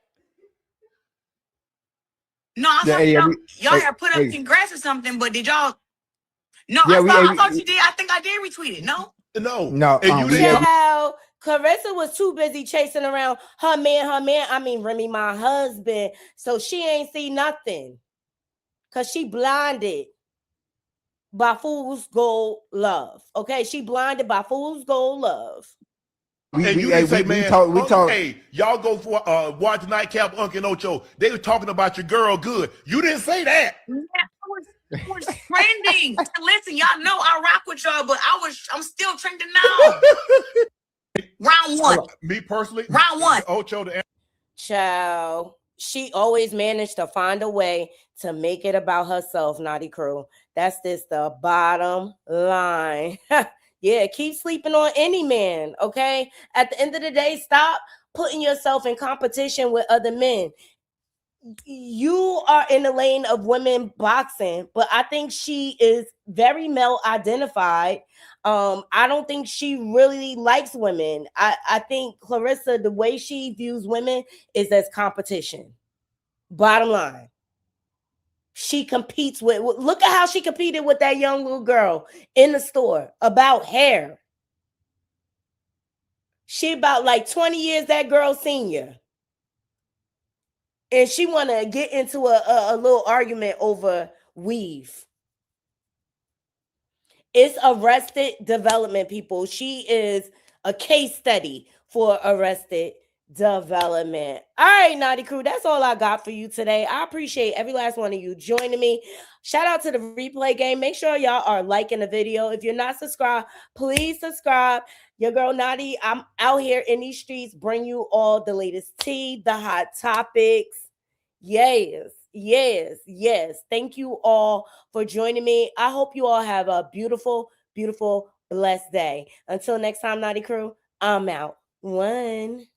No, I'm talking y'all have put up congrats or something, but did y'all? No, I thought you did. I think I did retweet it. No. And you didn't. Claressa was too busy chasing around her man. I mean, Remy, my husband. So she ain't see nothing. Because she blinded by fool's gold love. Okay? She blinded by fool's gold love. We talk. Hey, y'all go for watch Nightcap, Uncle and Ocho. They were talking about your girl good. You didn't say that. Yeah, I was trending. Listen, y'all know I rock with y'all, but I'm still trending now. Round one. Me personally, round one. Ocho the Child. She always managed to find a way to make it about herself, Naughty Crew. That's just the bottom line. Yeah, keep sleeping on any man, okay? At the end of the day, stop putting yourself in competition with other men. You are in the lane of women boxing, but I think she is very male identified. I don't think she really likes women. I think Claressa, the way she views women is as competition. Bottom line. She competes with, look at how she competed with that young little girl in the store about hair. She about like 20 years that girl senior. And she want to get into a little argument over weave. It's Arrested Development, people. She is a case study for Arrested Development. All right, Naughty Crew, that's all I got for you today. I appreciate every last one of you joining me. Shout out to the replay game. Make sure y'all are liking the video. If you're not subscribed, please subscribe. Your girl Naughty, I'm out here in these streets, bring you all the latest tea, the hot topics. Yes. Thank you all for joining me. I hope you all have a beautiful, beautiful, blessed day. Until next time, Naughty Crew, I'm out. One.